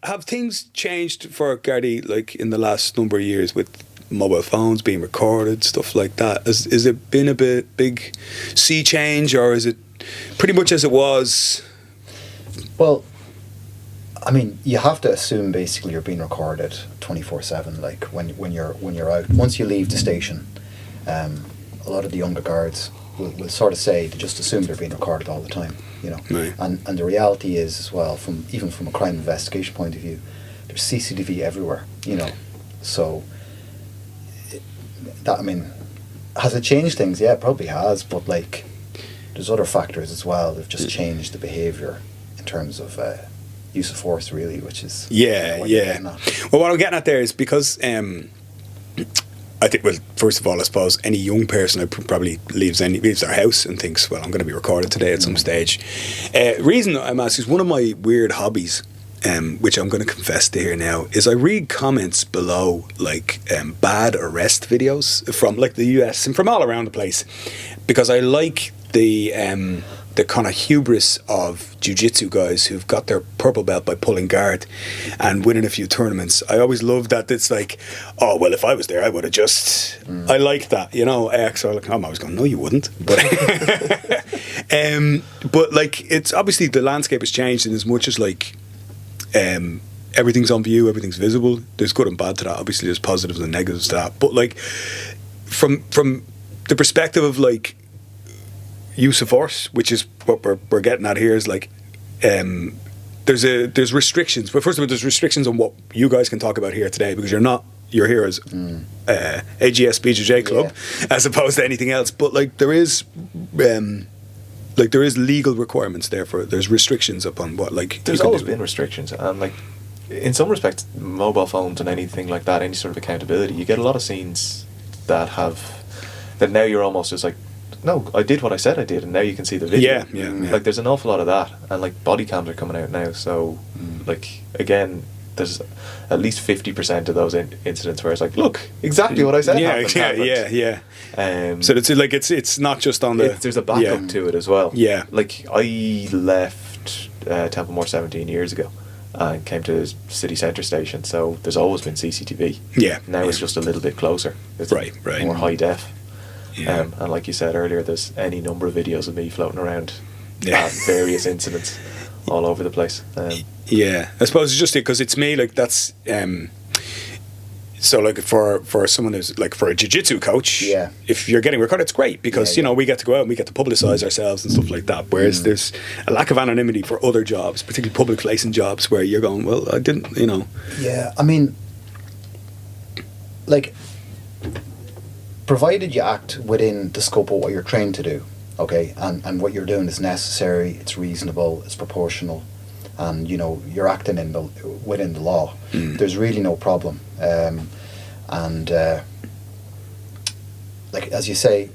have things changed for Gardaí like in the last number of years with mobile phones being recorded, stuff like that? Is it been a big sea change, or is it pretty much as it was? Well, I mean, you have to assume basically you're being recorded 24/7. Like when you're out, once you leave the station, a lot of the younger guards will sort of say they just assume they're being recorded all the time, you know. Right. And the reality is as well, even from a crime investigation point of view, there's CCTV everywhere, you know. So that, I mean, has it changed things? Yeah, it probably has, but like there's other factors as well. They've just changed the behaviour in terms of use of force, really, which is Well, what I'm getting at there is because I think, well, first of all, I suppose any young person probably leaves their house and thinks, well, I'm going to be recorded today at some stage. Reason I'm asking is one of my weird hobbies, which I'm going to confess to here now, is I read comments below like bad arrest videos from like the US and from all around the place, because I like the kind of hubris of jiu-jitsu guys who've got their purple belt by pulling guard and winning a few tournaments. I always love that. It's like, oh, well, if I was there, I would have just... I like that, you know. So I'm always going, no, you wouldn't. But, but like, it's obviously the landscape has changed in as much as like everything's on view, everything's visible. There's good and bad to that. Obviously, there's positives and negatives to that. But like, from the perspective of like, use of force, which is what we're getting at here, is like there's restrictions. But first of all, there's restrictions on what you guys can talk about here today, because you're here as AGS BJJ Club as opposed to anything else. But like there is legal requirements there's restrictions upon what like there's always been restrictions, and like in some respects mobile phones and anything like that, any sort of accountability, you get a lot of scenes that now you're almost just like, no, I did what I said I did, and now you can see the video. Yeah. Like, there's an awful lot of that, and like body cams are coming out now. So, like, again, there's at least 50% of those incidents where it's like, look, exactly what I said. So it's like it's not just on the. There's a backup to it as well. Yeah. Like, I left Templemore 17 years ago and came to city centre station. So there's always been CCTV. Yeah. Now it's just a little bit closer. It's right. more high def. Yeah. And like you said earlier, there's any number of videos of me floating around at various incidents all over the place. I suppose it's just because it's me, like that's so like for someone who's like for a jiu-jitsu coach, if you're getting recorded, it's great because you know we get to go out and we get to publicise ourselves and stuff like that, whereas there's a lack of anonymity for other jobs, particularly public facing jobs, where you're going, well, I didn't, you know. I mean, like, provided you act within the scope of what you're trained to do, okay, and what you're doing is necessary, it's reasonable, it's proportional, and you know you're acting within the law, there's really no problem. Like as you say,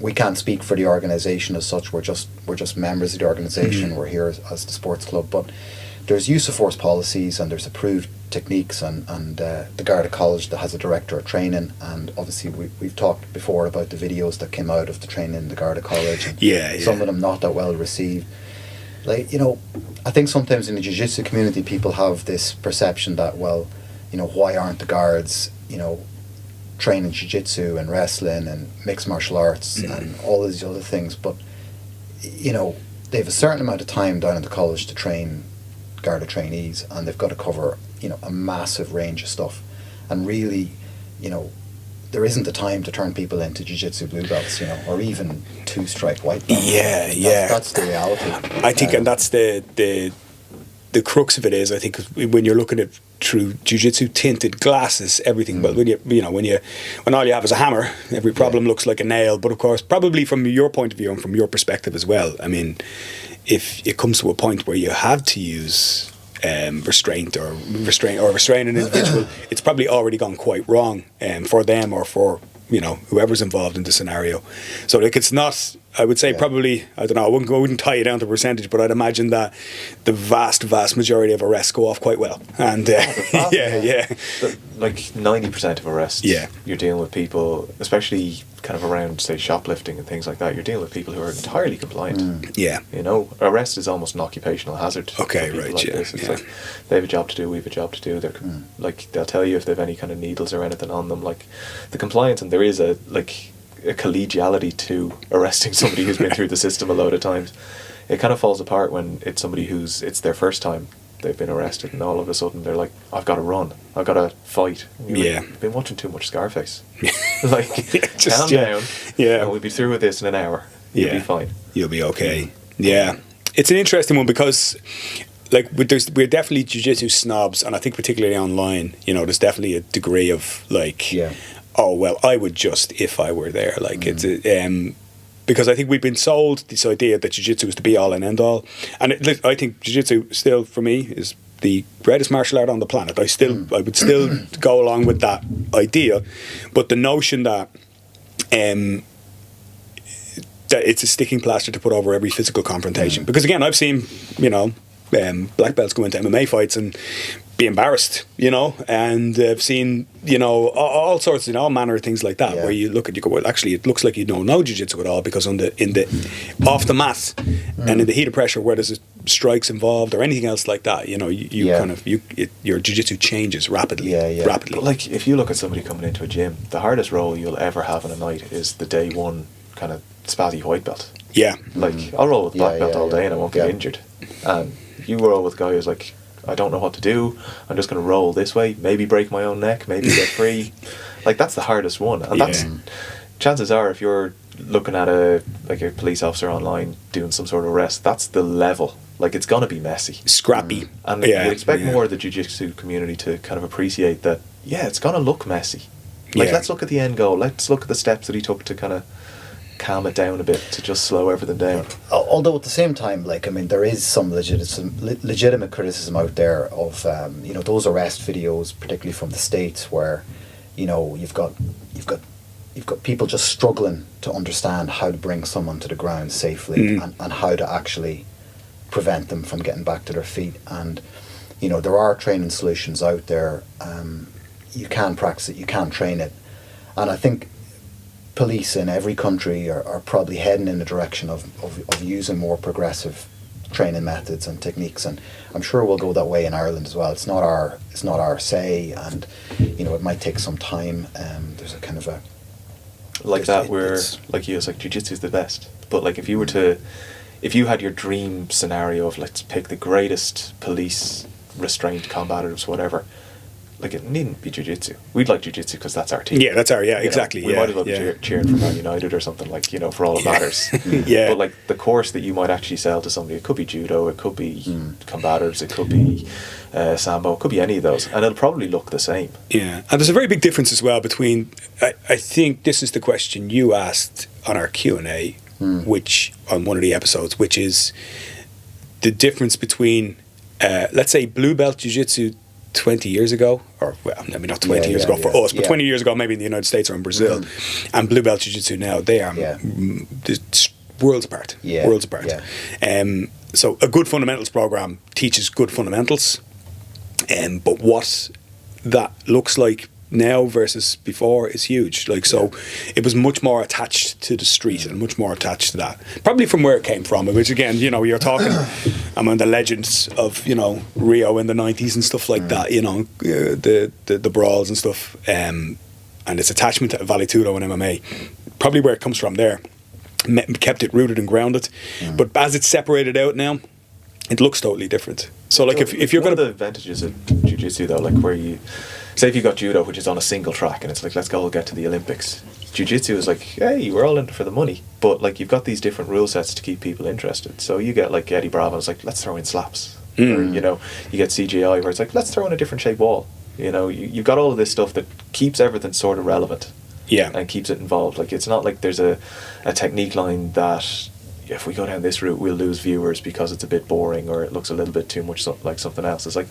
we can't speak for the organisation as such. We're just members of the organisation. We're here as the sports club, but there's use of force policies and there's approved techniques, and the Garda College that has a director of training, and obviously we've talked before about the videos that came out of the training in the Garda College, and some of them not that well received. Like, you know, I think sometimes in the jiu-jitsu community people have this perception that, well, you know, why aren't the guards, you know, training jiu-jitsu and wrestling and mixed martial arts and all these other things, but you know, they have a certain amount of time down at the college to train Garda trainees, and they've got to cover, you know, a massive range of stuff, and really, you know, there isn't the time to turn people into jiu-jitsu blue belts, you know, or even two-strike white belts. That's the reality. I think, and that's the crux of it is, I think, when you're looking at through jiu-jitsu tinted glasses, everything. Well, when all you have is a hammer, every problem looks like a nail. But of course, probably from your point of view and from your perspective as well, I mean, if it comes to a point where you have to use restrain an individual, it's probably already gone quite wrong for them or for, you know, whoever's involved in the scenario. So like, it's not I would say probably, I don't know, I wouldn't tie it down to percentage, but I'd imagine that the vast majority of arrests go off quite well. And like 90% of arrests, you're dealing with people, especially kind of around, say, shoplifting and things like that, you're dealing with people who are entirely compliant. Yeah. You know, arrest is almost an occupational hazard. Okay, for people right, like this. It's like, they have a job to do, we have a job to do. They're like, they'll tell you if they have any kind of needles or anything on them. Like, the compliance, and there is a collegiality to arresting somebody who's been through the system a load of times. It kind of falls apart when it's somebody it's their first time they've been arrested, and all of a sudden they're like, I've got to run, I've got to fight. Like, you've been watching too much Scarface. Like, calm down. Yeah, and we'll be through with this in an hour. You'll be fine. You'll be okay. Yeah, it's an interesting one because, like, we're definitely jiu-jitsu snobs, and I think particularly online, you know, there's definitely a degree of like, oh well, I would just if I were there. Like it's because I think we've been sold this idea that jiu-jitsu is the be all and end all, and I think jiu-jitsu still for me is the greatest martial art on the planet. I would still go along with that idea, but the notion that that it's a sticking plaster to put over every physical confrontation, because again I've seen, you know, black belts go into MMA fights and be embarrassed, you know, and I've seen, you know, all sorts, you know, all manner of things like that, where you look at, you go, well, actually it looks like you don't know jiu-jitsu at all, because in the off the mat and in the heat of pressure where there's strikes involved or anything else like that, you know, your jiu-jitsu changes rapidly. Rapidly. But like, if you look at somebody coming into a gym, the hardest role you'll ever have in a night is the day one kind of spazzy white belt. Like, I'll roll with black belt all day and I won't get injured. And you roll with a guy who's like, I don't know what to do, I'm just going to roll this way, maybe break my own neck, maybe get free. Like, that's the hardest one. And that's, chances are, if you're looking at a police officer online doing some sort of arrest, that's the level. Like, it's going to be messy, scrappy, and you expect more of the jiu-jitsu community to kind of appreciate that. It's going to look messy. Like, let's look at the end goal, let's look at the steps that he took to kind of calm it down a bit, to just slow everything down. Although at the same time, like, I mean, there is some legitimate criticism out there of you know, those arrest videos, particularly from the States, where, you know, you've got people just struggling to understand how to bring someone to the ground safely and how to actually prevent them from getting back to their feet. And, you know, there are training solutions out there. You can practice it, you can train it, and I think police in every country are probably heading in the direction of using more progressive training methods and techniques, and I'm sure we'll go that way in Ireland as well. It's not our say, and, you know, it might take some time. There's a kind of a like that where, like you, it's like jiu-jitsu is the best, but like if you had your dream scenario of, let's pick the greatest police restraint combatives, whatever, like, it needn't be jiu-jitsu. We'd like jiu-jitsu because that's our team. Yeah, that's our, exactly. We might as well be cheering for Man United or something, like, you know, for all it matters. But like, the course that you might actually sell to somebody, it could be judo, it could be combatives, it could be sambo, it could be any of those, and it'll probably look the same. Yeah, and there's a very big difference as well between, I think this is the question you asked on our Q&A, which, on one of the episodes, which is the difference between, let's say, blue belt jiu-jitsu 20 years ago, or, well, maybe not 20 years ago for us, but 20 years ago maybe in the United States or in Brazil, and blue belt jiu-jitsu now, they are worlds apart. Worlds apart. So a good fundamentals program teaches good fundamentals, but what that looks like now versus before is huge. Like, so it was much more attached to the street and much more attached to that, probably from where it came from, which, again, you know, you're talking among the legends of, you know, Rio in the 90s and stuff like that, you know, the brawls and stuff, and its attachment to Vale-Tudo and MMA, probably where it comes from there, kept it rooted and grounded. But as it's separated out now, it looks totally different. So, like, if you're going to... One of the advantages of jiu-jitsu, though, like, where you... Say if you got judo, which is on a single track, and it's like, let's go get to the Olympics. Jiu-jitsu is like, hey, we're all in it for the money. But, like, you've got these different rule sets to keep people interested. So you get, like, Eddie Bravo, it's like, let's throw in slaps. Or, you know, you get CGI, where it's like, let's throw in a different shaped wall. You know, you've got all of this stuff that keeps everything sort of relevant. And keeps it involved. Like, it's not like there's a technique line that, if we go down this route, we'll lose viewers because it's a bit boring or it looks a little bit too much like something else. It's like,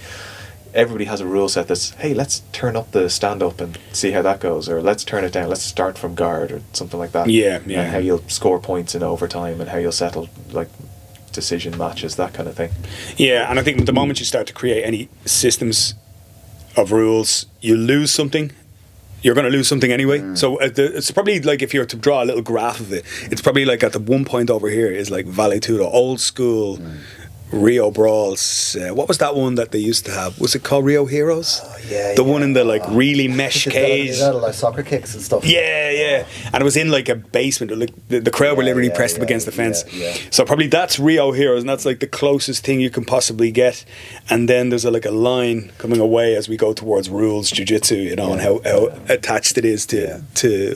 everybody has a rule set that's, hey, let's turn up the stand up and see how that goes, or let's turn it down, let's start from guard or something like that. Yeah. And how you'll score points in overtime and how you'll settle like decision matches, that kind of thing. Yeah, and I think the moment you start to create any systems of rules, you lose something. You're going to lose something anyway. So it's probably like, if you were to draw a little graph of it, it's probably like at the one point over here is like Vale Tudo, old school Rio Brawls. What was that one that they used to have? Was it called Rio Heroes? The one in the like really mesh cage. Is that like soccer kicks and stuff? Yeah. And it was in like a basement. Like the crowd were literally pressed up against the fence. So probably that's Rio Heroes, and that's like the closest thing you can possibly get. And then there's like a line coming away as we go towards rules jiu-jitsu, you know, and how attached it is to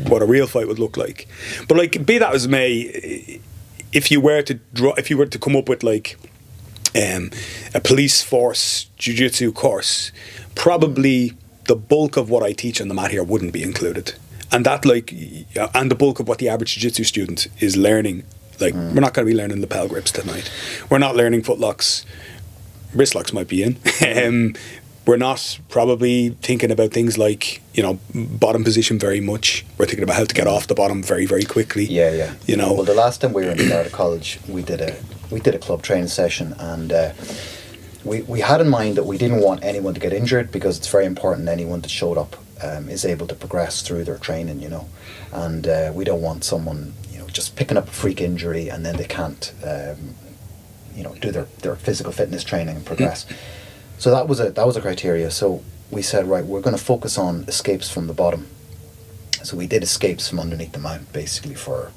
what a real fight would look like. But like, be that as may, if you were to come up with like a police force jiu-jitsu course, probably the bulk of what I teach on the mat here wouldn't be included, and that like, and the bulk of what the average jiu-jitsu student is learning, like we're not going to be learning lapel grips tonight, we're not learning footlocks, wrist locks might be in. We're not probably thinking about things like, you know, bottom position very much. We're thinking about how to get off the bottom very, very quickly. Yeah. You know. Well, the last time we were in the Garda College, we did a club training session, and we had in mind that we didn't want anyone to get injured, because it's very important anyone that showed up is able to progress through their training, you know. And we don't want someone, you know, just picking up a freak injury and then they can't, you know, do their physical fitness training and progress. So that was a criteria. So we said, right, we're going to focus on escapes from the bottom. So we did escapes from underneath the mount basically for,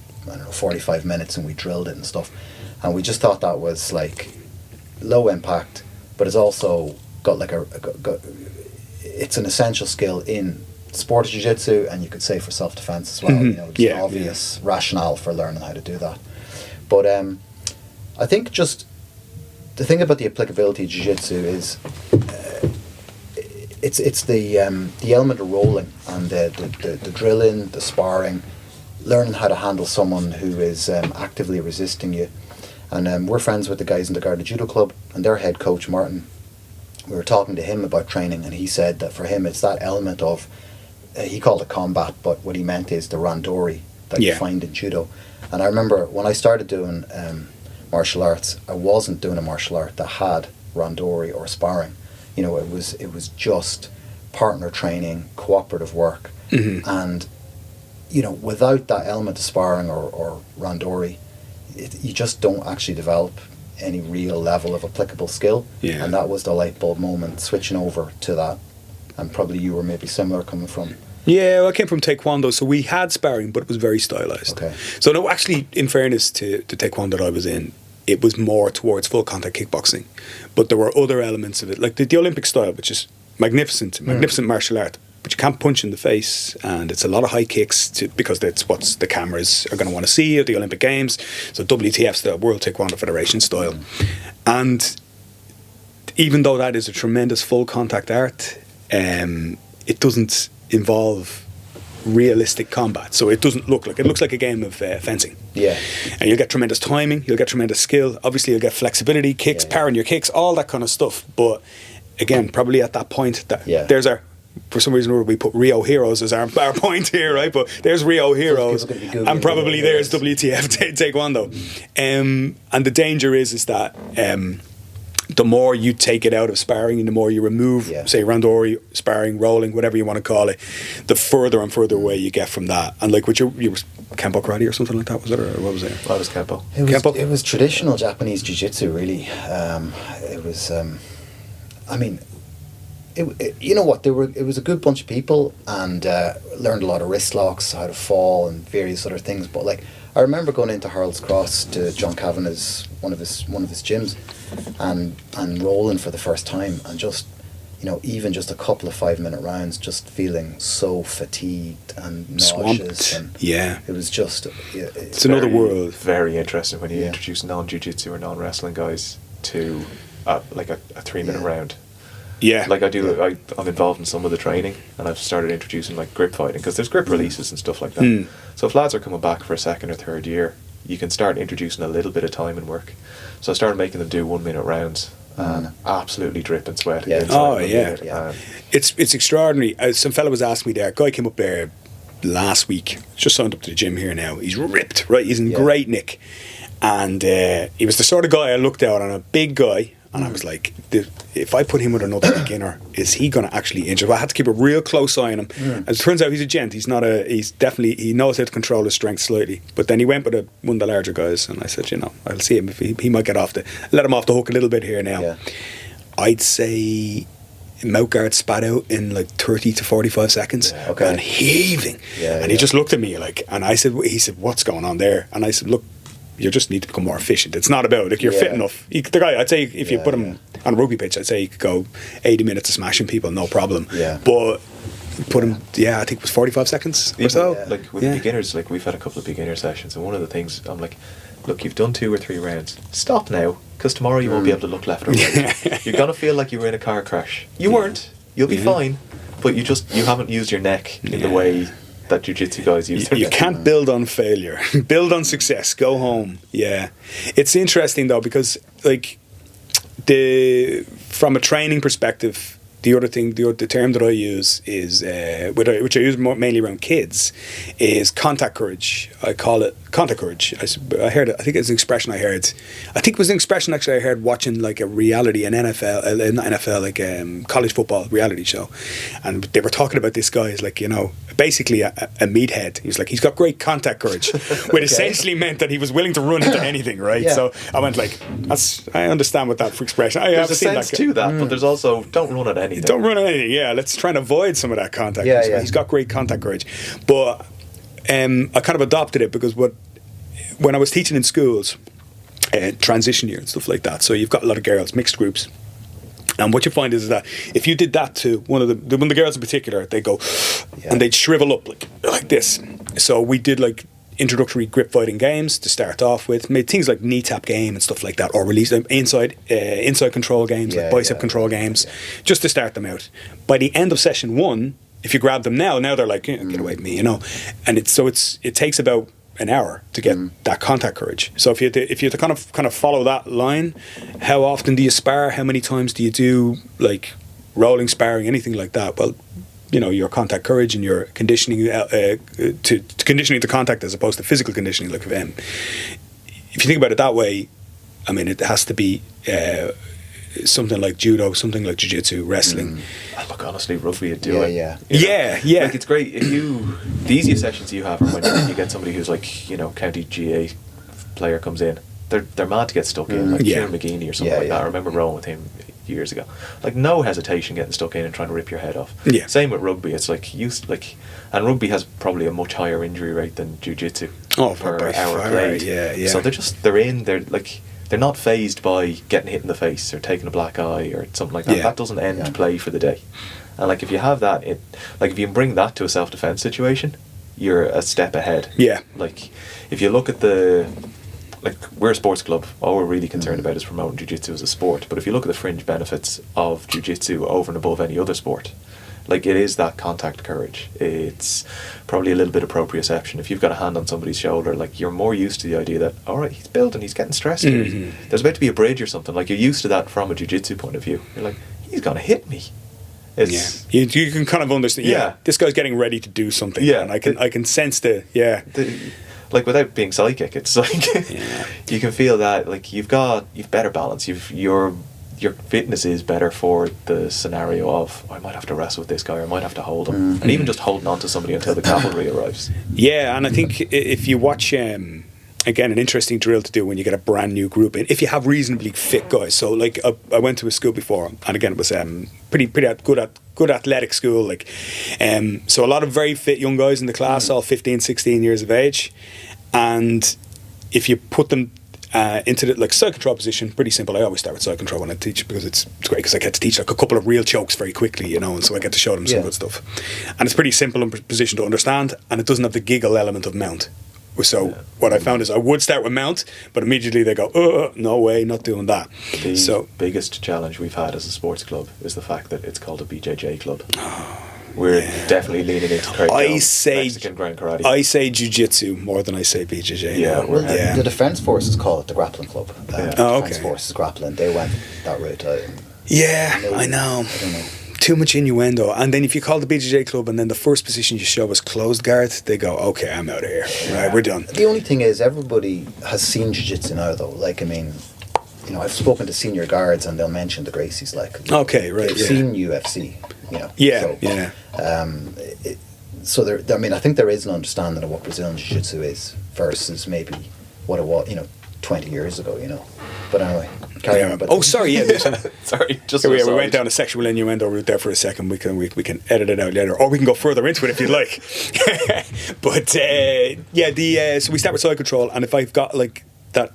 45 minutes, and we drilled it and stuff. And we just thought that was like low impact, but it's also got like it's an essential skill in sport jiu-jitsu, and you could say for self-defense as well. You know, it's an obvious rationale for learning how to do that. But I think just the thing about the applicability of jiu-jitsu is it's the element of rolling and the drilling, the sparring, learning how to handle someone who is actively resisting you. And we're friends with the guys in the Garda Judo Club, and their head coach Martin, we were talking to him about training, and he said that for him it's that element of, he called it combat, but what he meant is the randori that you find in judo. And I remember when I started doing martial arts, I wasn't doing a martial art that had randori or sparring. You know, it was just partner training, cooperative work, and you know, without that element of sparring or randori, you just don't actually develop any real level of applicable skill. And that was the light bulb moment, switching over to that. And probably you were maybe similar coming from. Yeah, well, I came from Taekwondo, so we had sparring, but it was very stylized. Okay. So no, actually, in fairness to Taekwondo that I was in, it was more towards full contact kickboxing, but there were other elements of it, like the Olympic style, which is magnificent martial art. But you can't punch in the face, and it's a lot of high kicks because that's what the cameras are going to want to see at the Olympic Games. So WTF style, World Taekwondo Federation style. And even though that is a tremendous full contact art, it doesn't involve realistic combat. So it doesn't look like, it looks like a game of fencing. Yeah. And you'll get tremendous timing, you'll get tremendous skill. Obviously, you'll get flexibility, kicks, power in your kicks, all that kind of stuff. But again, probably at that point, there's our, for some reason we put Rio Heroes as our point here, right? But there's Rio Heroes, and probably there's WTF Taekwondo. And the danger is that the more you take it out of sparring and the more you remove, say, randori, sparring, rolling, whatever you want to call it, the further and further away you get from that. And like, you were Kempo karate or something like that, was it? Or what was it? I was Kempo. It was traditional Japanese jiu-jitsu, really. It was, I mean, you know what? It was a good bunch of people, and learned a lot of wrist locks, how to fall, and various other things. But like, I remember going into Harold's Cross to John Kavanagh's one of his gyms, and rolling for the first time, and just, you know, even just a couple of 5-minute rounds, just feeling so fatigued and nauseous. Swamped. And it was just it's another world. Very interesting when you introduce non-jiu-jitsu or non-wrestling guys to like a 3-minute round. Yeah. Like I'm involved in some of the training, and I've started introducing like grip fighting, because there's grip releases and stuff like that. So if lads are coming back for a second or third year, you can start introducing a little bit of time and work. So I started making them do 1-minute rounds, and absolutely dripping sweat. Yeah. inside Oh, of the yeah. minute. Yeah. And It's extraordinary. Some fella was asking me there. A guy came up there last week. Just signed up to the gym here now. He's ripped, right? He's in great nick, and he was the sort of guy I looked out on, a big guy, and I was like, if I put him with another beginner, is he going to actually injure? Well, I had to keep a real close eye on him. As it turns out, he's a gent. He's not a. He's definitely, he knows how to control his strength slightly. But then he went with one of the larger guys, and I said, I'll see him if he might get let him off the hook a little bit here now. Yeah. I'd say mouthguard spat out in like 30 to 45 seconds, Okay. and heaving. And he just looked at me like, and he said, what's going on there? And I said, look, you just need to become more efficient. It's not about, like, you're fit enough. The guy, I'd say, if you put him on a rugby pitch, I'd say he could go 80 minutes of smashing people, no problem. Yeah. But put him, I think it was 45 seconds or so. Like with beginners, like we've had a couple of beginner sessions, and one of the things I'm like, look, you've done 2 or 3 rounds. Stop now, because tomorrow you won't be able to look left or right. You're gonna feel like you were in a car crash. You weren't. You'll be fine, but you haven't used your neck in the way that jiu-jitsu guys use. You can't build on failure. Build on success. Go home. Yeah. It's interesting though, because like from a training perspective, the other thing, the term that I use is, which I use mainly around kids, is contact courage. I call it contact courage. I heard it. I think it's an expression I heard. I think it was an expression actually I heard watching like a reality, not NFL, like college football reality show, and they were talking about this guy. He's like, basically a meathead. He's like, he's got great contact courage, which essentially meant that he was willing to run into anything, right? Yeah. So I went like, I understand what that expression. There's a sense to that, but there's also don't run at anything. Don't run at anything. Yeah, let's try and avoid some of that contact. Yeah. He's got great contact courage, but I kind of adopted it because when I was teaching in schools, transition year and stuff like that. So you've got a lot of girls, mixed groups. And what you find is that if you did that to one of the girls in particular, they go and they'd shrivel up like this. So we did like introductory grip fighting games to start off with, made things like knee tap game and stuff like that, or release them inside control games, like bicep control games, just to start them out. By the end of session 1, if you grab them now they're like, get away from me, and it takes about an hour to get that contact courage. So if you had to kind of follow that line, how often do you spar? How many times do you do like rolling sparring, anything like that? Well, your contact courage and your conditioning to conditioning to contact as opposed to physical conditioning. Like if you think about it that way, I mean, it has to be something like judo, something like jiu-jitsu, wrestling. Look, honestly, rugby would do it. Yeah. Like, it's great if the easiest sessions you have are when you get somebody who's like, county GA player comes in. They're mad to get stuck in, like Kieran McGeaney or something like that. I remember rowing with him years ago. Like, no hesitation getting stuck in and trying to rip your head off. Yeah. Same with rugby. It's like and rugby has probably a much higher injury rate than jiu-jitsu per hour played. Yeah. So they're not fazed by getting hit in the face or taking a black eye or something like that. That doesn't end play for the day. And like if you have that, if you can bring that to a self-defense situation, you're a step ahead. Yeah. Like if you look at we're a sports club. All we're really concerned about is promoting jiu-jitsu as a sport. But if you look at the fringe benefits of jiu-jitsu over and above any other sport, like it is that contact courage. It's probably a little bit of proprioception. If you've got a hand on somebody's shoulder, like you're more used to the idea that, all right, he's building, he's getting stressed here. There's about to be a bridge or something. Like you're used to that from a jiu-jitsu point of view. You're like, he's going to hit me. You can kind of understand. Yeah, this guy's getting ready to do something. Yeah, and I can sense like without being psychic, it's like you can feel that like you've better balance. Your fitness is better for the scenario of I might have to wrestle with this guy, or I might have to hold him, and even just holding on to somebody until the cavalry arrives. Yeah, and I think if you watch again, an interesting drill to do when you get a brand new group in, if you have reasonably fit guys. So like I went to a school before, and again it was pretty good athletic school, like so a lot of very fit young guys in the class, all 15, 16 years of age, and if you put them into the side control position, pretty simple. I always start with side control when I teach because it's great because I get to teach like a couple of real chokes very quickly, and so I get to show them some good stuff, and it's pretty simple in position to understand, and it doesn't have the giggle element of mount. So what I found is I would start with mount, but immediately they go, no way, not doing that. The biggest challenge we've had as a sports club is the fact that it's called a BJJ club. We're definitely leaning into Mexican ground karate. I say jiu-jitsu more than I say BJJ. Yeah, Well, the Defence Forces call it the Grappling Club. Defence Forces Grappling. They went that route. I know. I don't know. Too much innuendo. And then if you call the BJJ club and then the first position you show is closed guard, they go, okay, I'm out of here. Right, we're done. The only thing is, everybody has seen jiu-jitsu now, though. Like, I mean, you know, I've spoken to senior guards and they'll mention the Gracies. Like, okay, right. They've seen UFC. You know. Yeah. So there. I mean, I think there is an understanding of what Brazilian jiu-jitsu is versus maybe what it was, 20 years ago. But anyway, carry on. But sorry. Yeah. Sorry. Just we went down a sexual innuendo route there for a second. We can edit it out later, or we can go further into it if you'd like. But so we start with side control, and if I've got like that,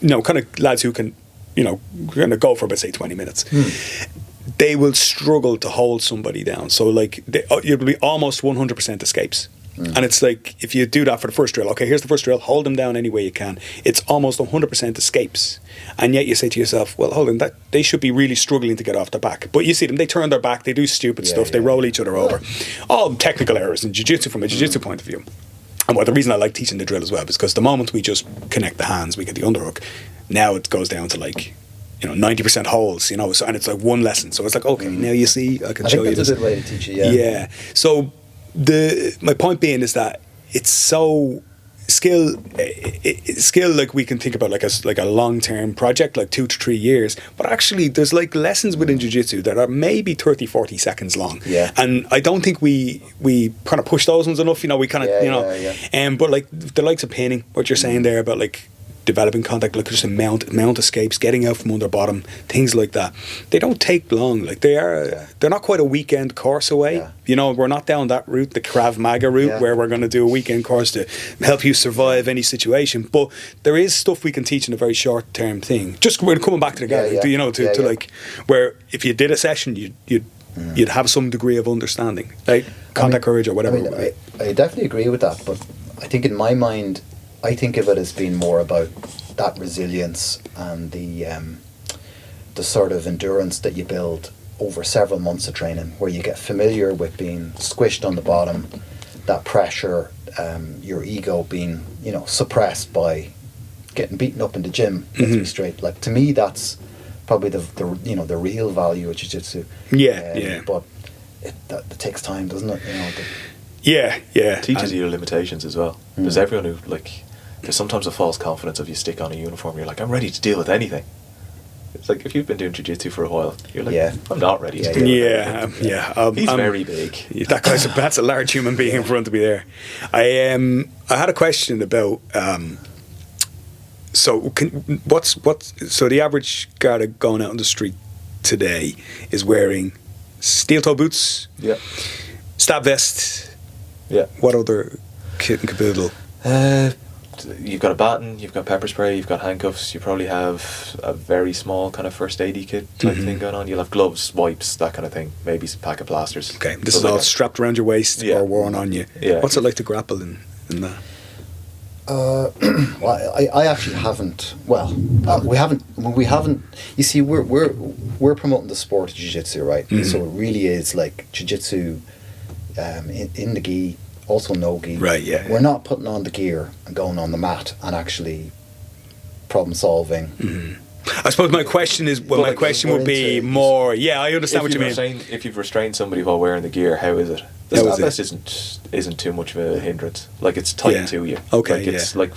kind of lads who can, kind of go for about say 20 minutes. They will struggle to hold somebody down. So like it'll be almost 100% escapes. And it's like, if you do that for the first drill, okay, here's the first drill, hold them down any way you can. It's almost 100% escapes. And yet you say to yourself, well, hold on, they should be really struggling to get off their back. But you see them, they turn their back, they do stupid stuff, they roll each other over. All technical errors in jiu-jitsu from a jiu-jitsu point of view. And the reason I like teaching the drill as well is because the moment we just connect the hands, we get the underhook, now it goes down to like, 90% holds, so, and it's like one lesson. So it's like, okay, now you see, I can show you this. I think that's a good way to teach you, Yeah. So my point being is that it's so skill like we can think about like a long-term project, like 2 to 3 years, but actually there's like lessons within jiu-jitsu that are maybe 30-40 seconds long, and I don't think we kind of push those ones enough. We kind of but like the likes of pinning, what you're saying there about like developing contact, like just mount escapes, getting out from under bottom, things like that, they don't take long. Like they're not quite a weekend course away. We're not down that route, the Krav Maga route, where we're going to do a weekend course to help you survive any situation. But there is stuff we can teach in a very short term thing. Just we're coming back to the gallery, like where if you did a session, you'd have some degree of understanding, right? Contact courage or whatever. I definitely agree with that, but I think in my mind, I think of it as being more about that resilience and the sort of endurance that you build over several months of training, where you get familiar with being squished on the bottom, that pressure, your ego being suppressed by getting beaten up in the gym. Let's be straight. Like, to me, that's probably the real value of jiu-jitsu. But it takes time, doesn't it? It teaches you your limitations as well. There's everyone who there's sometimes a false confidence of you stick on a uniform, you're like, I'm ready to deal with anything. It's like, if you've been doing jiu-jitsu for a while, you're like, I'm not ready to deal with anything. He's very big. That guy's that's a large human being in front of me there. I had a question about so the average Garda going out on the street today is wearing steel-toe boots, stab vest, what other kit and caboodle? You've got a baton, you've got pepper spray, you've got handcuffs, you probably have a very small kind of first aid kit type thing going on. You'll have gloves, wipes, that kind of thing, maybe some pack of plasters. Okay, this is all strapped around your waist or worn on you. What's it like to grapple in that? Well, I actually haven't. Well, we haven't. You see, we're promoting the sport of jiu-jitsu, right? So it really is like jiu-jitsu in the gi. Also no gi. Right, yeah. We're not putting on the gear and going on the mat and actually problem solving. I suppose my question is, my question would be more. Yeah, I understand what you mean. If you've restrained somebody while wearing the gear, how is it? The stab vest isn't too much of a hindrance. Like, it's tight to you. Okay, it's like,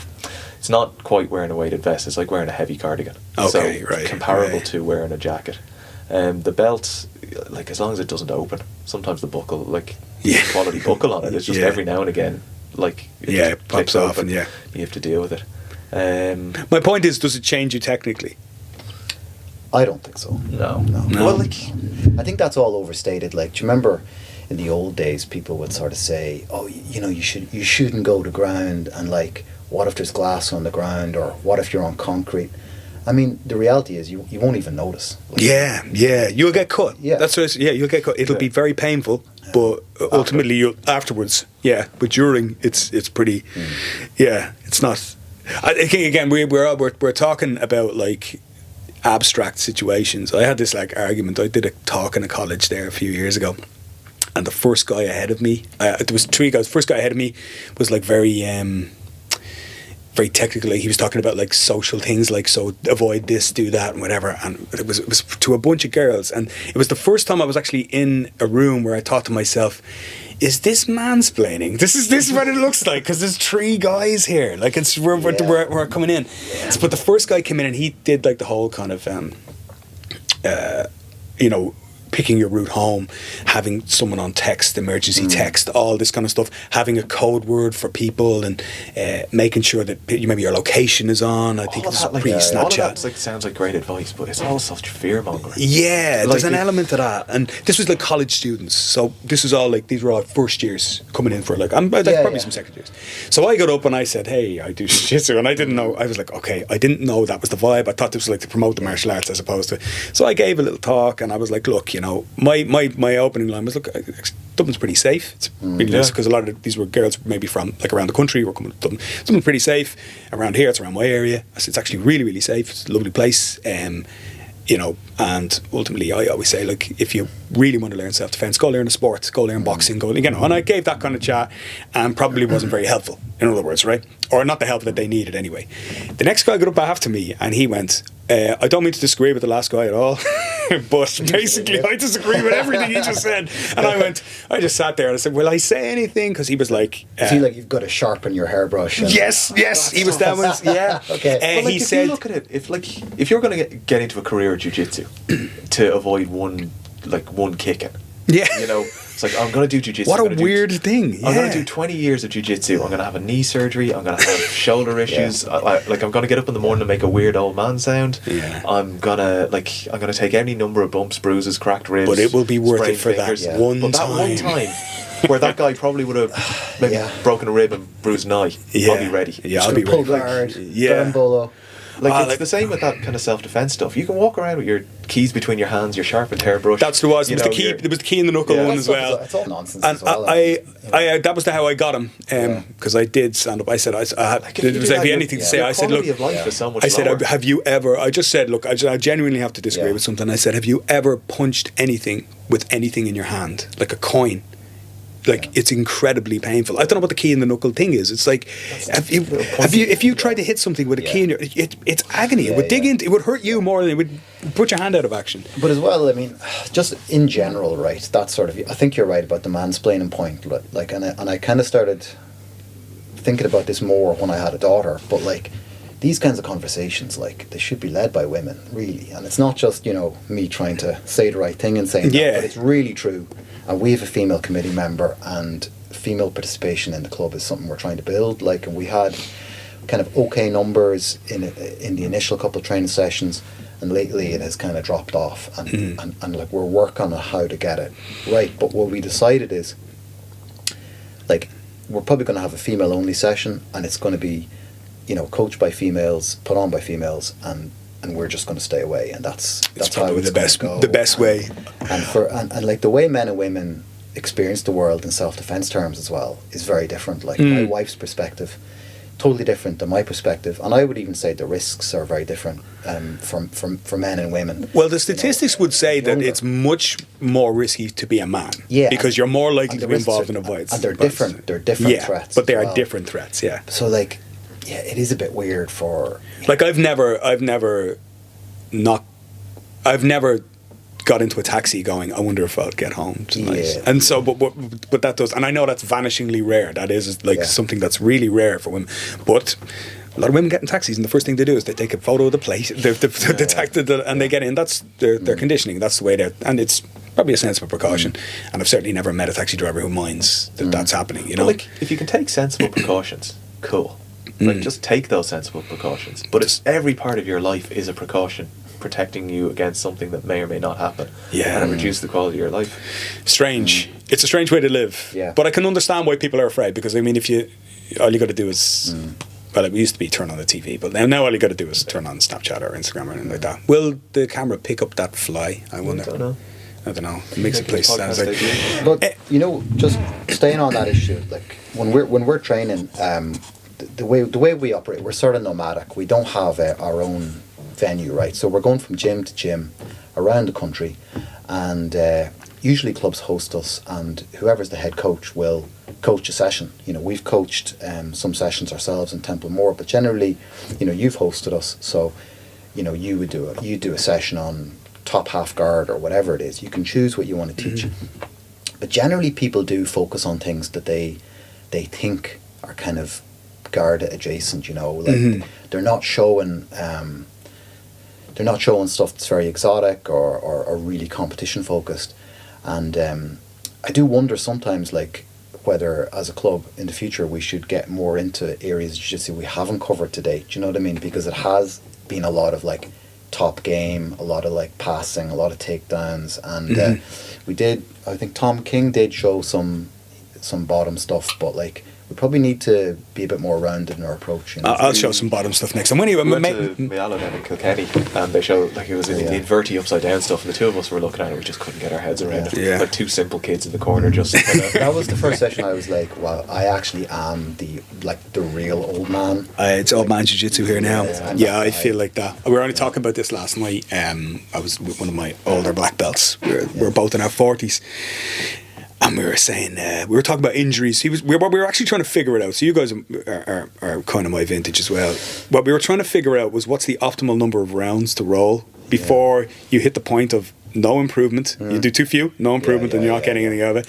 it's not quite wearing a weighted vest. It's like wearing a heavy cardigan. Okay, so comparable to wearing a jacket. The belt, like, as long as it doesn't open, sometimes the buckle, like, quality buckle on it, it's just every now and again, like, it pops off, and you have to deal with it. My point is, does it change you technically? I don't think so. No. Well, like, I think that's all overstated. Like, do you remember in the old days, people would sort of say, "Oh, you shouldn't go to ground," and like, what if there's glass on the ground, or what if you're on concrete? I mean, the reality is you won't even notice. Like, you'll get cut. That's what you'll get cut. It'll be very painful, but ultimately you'll afterwards. But during it's pretty. It's not. I think again we're talking about like abstract situations. I had this like argument. I did a talk in a college there a few years ago, and the first guy ahead of me, there was 3 guys. The first guy ahead of me was like very technical. Like he was talking about like social things, like so avoid this, do that, and whatever. And it was to a bunch of girls, and it was the first time I was actually in a room where I thought to myself, is this mansplaining? This is what it looks like, because there's 3 guys here. Like it's we're coming in. Yeah. But the first guy came in and he did like the whole kind of picking your route home, having someone on text, emergency text, all this kind of stuff, having a code word for people, and making sure that maybe your location is on. I think All of it's that, like, pre-Snapchat. all of that like, sounds like great advice, but it's all such fear-mongering. Yeah, Like, there's an element to that, and this was like college students. So this was all like, these were all first years coming in for like, probably some second years. So I got up and I said, "Hey, I do Jitsu," and I didn't know. I was like, "Okay," I didn't know that was the vibe. I thought this was like to promote the martial arts as opposed to. So I gave a little talk, and I was like, "Look, my opening line was, look, Dublin's pretty safe. It's really nice, because a lot of these were girls maybe from like around the country were coming to Dublin. Dublin's pretty safe. Around here, it's around my area. I said, it's actually really, really safe. It's a lovely place." And ultimately I always say, like, if you really want to learn self-defense, go learn a sport, go learn boxing, and I gave that kind of chat, and probably wasn't very helpful, in other words, right? Or not the help that they needed anyway. The next guy got up after me and he went, I don't mean to disagree with the last guy at all, but basically I disagree with everything he just said. And I just sat there and I said, will I say anything? Because he was like, I feel like you've got to sharpen your hairbrush. Yes, he was that one. Yeah. Okay. Well, like, he if said, you look at it, if you're going to get into a career of jiu-jitsu to avoid one kicking, yeah. It's like, I'm going to do jiu-jitsu. What a weird thing. Yeah. I'm going to do 20 years of jiu-jitsu. I'm going to have a knee surgery. I'm going to have shoulder issues. I'm going to get up in the morning and make a weird old man sound. Yeah. I'm going to take any number of bumps, bruises, cracked ribs. But it will be worth it for fingers. that one But time. that one time where that guy probably would have maybe broken a rib and bruised an eye, I'll be ready. Yeah, I'll be pull ready. guard, Yeah. Bolo. It's the same with that kind of self-defense stuff. You can walk around with your keys between your hands, your sharpened hairbrush. That's what it was. There was the key in the knuckle one as well. It's all nonsense And as well. I that was how I got him, because I did stand up. I said, if you had anything to say, I said, look, of life is so much I said, lower. have you ever? I just said, look, I genuinely have to disagree with something. I said, have you ever punched anything with anything in your hand, like a coin? Like, it's incredibly painful. I don't know what the key in the knuckle thing is. It's like, if you tried to hit something with a key in your, it's agony. It would dig into, it would hurt you more than it would put your hand out of action. But as well, I mean, just in general, right? That sort of, I think you're right about the mansplaining point. Like, and I kind of started thinking about this more when I had a daughter. But like, these kinds of conversations, like, they should be led by women, really. And it's not just, me trying to say the right thing and saying that, but it's really true. And we have a female committee member, and female participation in the club is something we're trying to build. Like, and we had kind of okay numbers in the initial couple of training sessions, and lately it has kind of dropped off. And like, we're working on how to get it right. But what we decided is, like, we're probably going to have a female only session, and it's going to be, coached by females, put on by females, and we're just going to stay away, and that's probably how it's the best way. And like, the way men and women experience the world in self-defense terms as well is very different. Like, my wife's perspective, totally different than my perspective, and I would even say the risks are very different for men and women. Well, the statistics would say that it's much more risky to be a man, because you're more likely to be involved in a violence. And they're different threats. But they are different threats. Yeah. So like, it is a bit weird for. Like, I've never got into a taxi going, I wonder if I'll get home tonight. And so, but that does, and I know that's vanishingly rare. That is like something that's really rare for women. But a lot of women get in taxis, and the first thing they do is they take a photo of the plate, and they get in. That's their conditioning. That's the way they're, and it's probably a sensible precaution. And I've certainly never met a taxi driver who minds that that's happening. But like, if you can take sensible precautions, cool. Like, just take those sensible precautions. But it's every part of your life is a precaution, protecting you against something that may or may not happen. Yeah. And it reduces the quality of your life. Strange. It's a strange way to live. Yeah. But I can understand why people are afraid, because I mean, all you got to do is, well, it used to be turn on the TV, but now all you got to do is turn on Snapchat or Instagram or anything like that. Will the camera pick up that fly? I wonder. I don't know. It makes the place sound like. But just staying on that issue, like, when we're training, the way we operate, we're sort of nomadic. We don't have our own venue, right? So we're going from gym to gym around the country, and usually clubs host us, and whoever's the head coach will coach a session. You know, we've coached some sessions ourselves in Templemore, but generally, you know, you've hosted us, so you know you do a session on top half guard or whatever it is. You can choose what you want to teach, but generally people do focus on things that they think are kind of Garda adjacent. You know, like they're not showing. They're not showing stuff that's very exotic or really competition focused. And I do wonder sometimes, like, whether as a club in the future we should get more into areas of jiu-jitsu we haven't covered to date. Do you know what I mean? Because it has been a lot of like top game, a lot of like passing, a lot of takedowns. And we did, I think Tom King did show some bottom stuff, but like, we probably need to be a bit more rounded in our approach. You know? I'll show some bottom stuff next time. Anyway, we went to Miala down in Kilkenny, and they showed like it was in the inverty upside down stuff, and the two of us were looking at it, we just couldn't get our heads around it. Yeah. Like two simple kids in the corner just That was the first session I was like, wow, I actually am the real old man. it's old man jiu-jitsu here now. Yeah, I feel like that. We were only talking about this last night. I was with one of my older black belts. We're both in our 40s. And we were saying, we were talking about injuries. We were actually trying to figure it out. So you guys are kind of my vintage as well. What we were trying to figure out was what's the optimal number of rounds to roll before you hit the point of no improvement. You do too few, no improvement, and you're not getting anything out of it.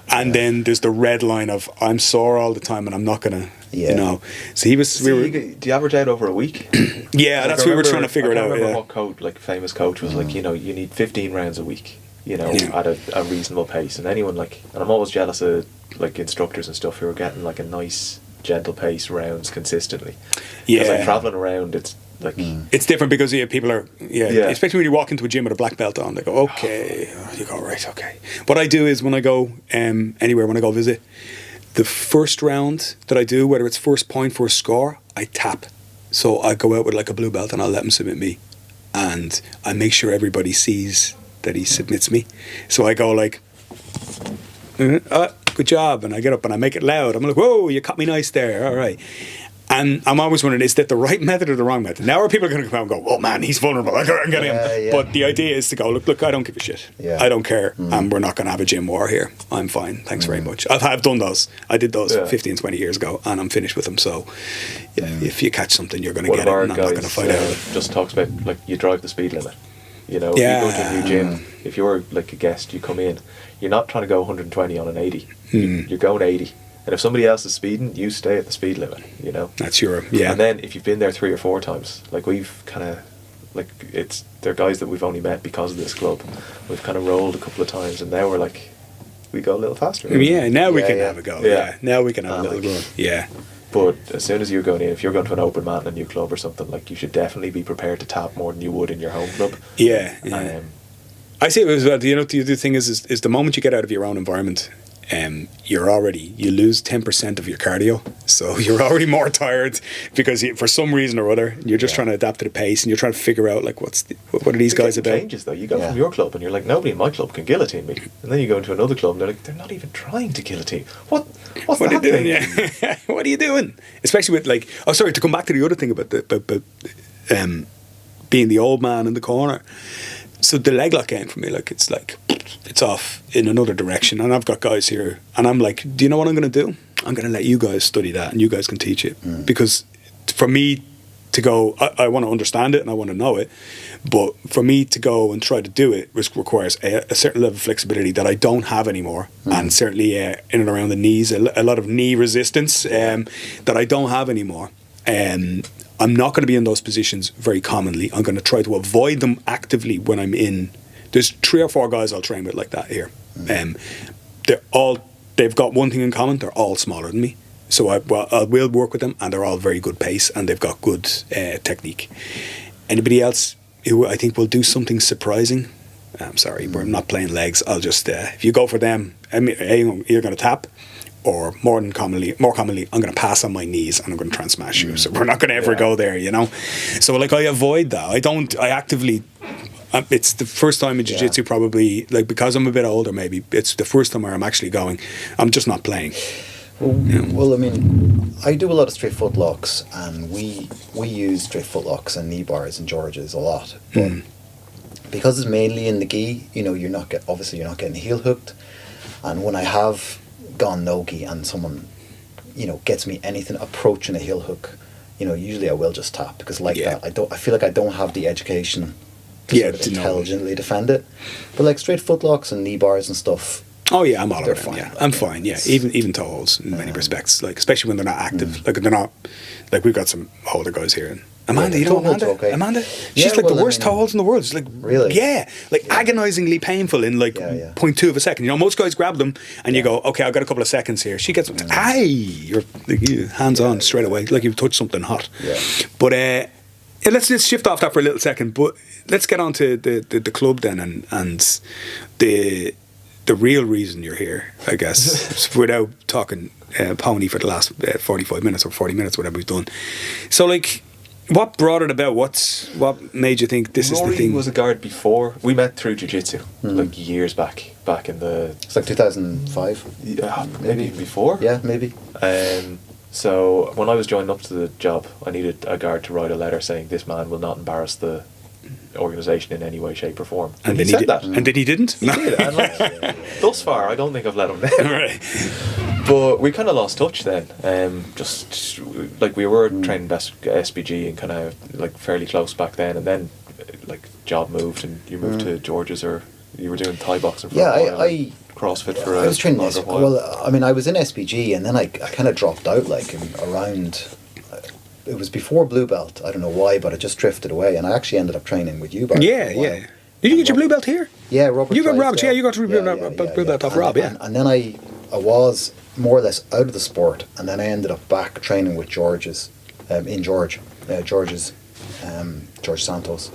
And then there's the red line of I'm sore all the time and I'm not going to, you know. So he was... do you average out over a week? Yeah, like that's what we were trying to figure it out. I remember what coach, like famous coach was like, you know, you need 15 rounds a week. You know, at a reasonable pace, and anyone like, and I'm always jealous of like instructors and stuff who are getting like a nice gentle pace rounds consistently. Because like traveling around, it's like it's different because people are especially when you walk into a gym with a black belt on, they go okay, you go right, okay. What I do is when I go anywhere, when I go visit, the first round that I do, whether it's first point, first score, I tap. So I go out with like a blue belt and I'll let them submit me, and I make sure everybody sees that he submits me. So I go like, good job, and I get up and I make it loud. I'm like, whoa, you caught me nice there, all right. And I'm always wondering, is that the right method or the wrong method? Now are people going to come out and go, oh man, he's vulnerable, I can't get him. Yeah. But the idea is to go, look, I don't give a shit. I don't care, and we're not going to have a gym war here. I'm fine, thanks very much. I've done those. I did those 15, 20 years ago, and I'm finished with them. So if you catch something, you're going to get it, and I'm not going to fight out. Just talks about, like, you drive the speed limit. You know, if you go to a new gym, if you're like a guest, you come in, you're not trying to go 120 on an 80. You're going 80. And if somebody else is speeding, you stay at the speed limit, you know. That's your, And then if you've been there 3 or 4 times, like we've kind of, like they're guys that we've only met because of this club. We've kind of rolled a couple of times, and now we're like, we go a little faster. Yeah, now we can have a go. Yeah, now we can have a little go. Yeah. But as soon as you're going in, if you're going to an open mat in a new club or something, like you should definitely be prepared to tap more than you would in your home club. Yeah. I see it as well. You know, the other thing is the moment you get out of your own environment, you lose 10% of your cardio, so you're already more tired because for some reason or other you're just trying to adapt to the pace, and you're trying to figure out like what are these guys about. Changes though. You go from your club and you're like, nobody in my club can guillotine me, and then you go into another club and they're like, they're not even trying to guillotine. What's what that are you doing? Yeah. What are you doing? Especially with like, to come back to the other thing about being the old man in the corner. So the leg lock game for me, like it's off in another direction, and I've got guys here, and I'm like, do you know what I'm going to do? I'm going to let you guys study that, and you guys can teach it, because for me to go, I want to understand it and I want to know it, but for me to go and try to do it requires a certain level of flexibility that I don't have anymore, and certainly in and around the knees, a lot of knee resistance that I don't have anymore. I'm not going to be in those positions very commonly. I'm going to try to avoid them actively when I'm in. There's 3 or 4 guys I'll train with like that here. They've got one thing in common. They're all smaller than me. So I will work with them, and they're all very good pace, and they've got good technique. Anybody else who I think will do something surprising, I'm sorry, but I'm not playing legs. I'll just, if you go for them, you're going to tap, or more commonly, I'm going to pass on my knees and I'm going to try and smash you. So we're not going to ever go there, you know. So like I avoid that. I actively. It's the first time in jiu-jitsu probably, like, because I'm a bit older. Maybe it's the first time where I'm actually going. I'm just not playing. Well, I mean, I do a lot of straight foot locks, and we use straight foot locks and knee bars and Georges a lot. But because it's mainly in the gi, you know, you're not getting heel hooked. And when I have gone no gi and someone, you know, gets me anything approaching a heel hook, you know, usually I will just tap, because like that, I feel like I don't have the education to sort of intelligently defend it. But like straight footlocks and knee bars and stuff. Oh yeah, I'm all over them. Fine. Yeah, I'm fine. Yeah, even toe holds in many respects. Like especially when they're not active. Like they're not. Like we'we've got some holder guys here. And Amanda, you know Amanda? Okay. Amanda, she's like the worst toe holds in the world. She's like really, like agonizingly painful in like 0.2 of a second. You know, most guys grab them and you go, okay, I've got a couple of seconds here. She gets you're like, hands on straight away, like you've touched something hot. Yeah. But let's just shift off that for a little second. But let's get on to the club then and the real reason you're here, I guess, without talking pony for the last 45 minutes or 40 minutes, whatever we've done. So, like, what brought it about? What made you think this is the thing? Rory was a guard before. We met through Jiu-Jitsu, like years back in the... It's like 2005. Yeah, maybe before. Yeah, maybe. So, when I was joining up to the job, I needed a guard to write a letter saying this man will not embarrass the organisation in any way, shape or form. And he said that. And then he didn't? He did. And like, thus far, I don't think I've let him down. Right. But we kind of lost touch then. Just like we were training SBG and kind of like fairly close back then. And then like job moved and you moved to George's, or you were doing Thai boxing for a while. I CrossFit for I was training longer while. Well, I mean, I was in SBG and then I kind of dropped out like around... It was before blue belt. I don't know why, but it just drifted away, and I actually ended up training with you. Yeah. Did you get your blue belt here? Yeah, Robert. You got Robert. Yeah, you got blue belt off Rob. Yeah. And then I was more or less out of the sport, and then I ended up back training with George's in George Santos,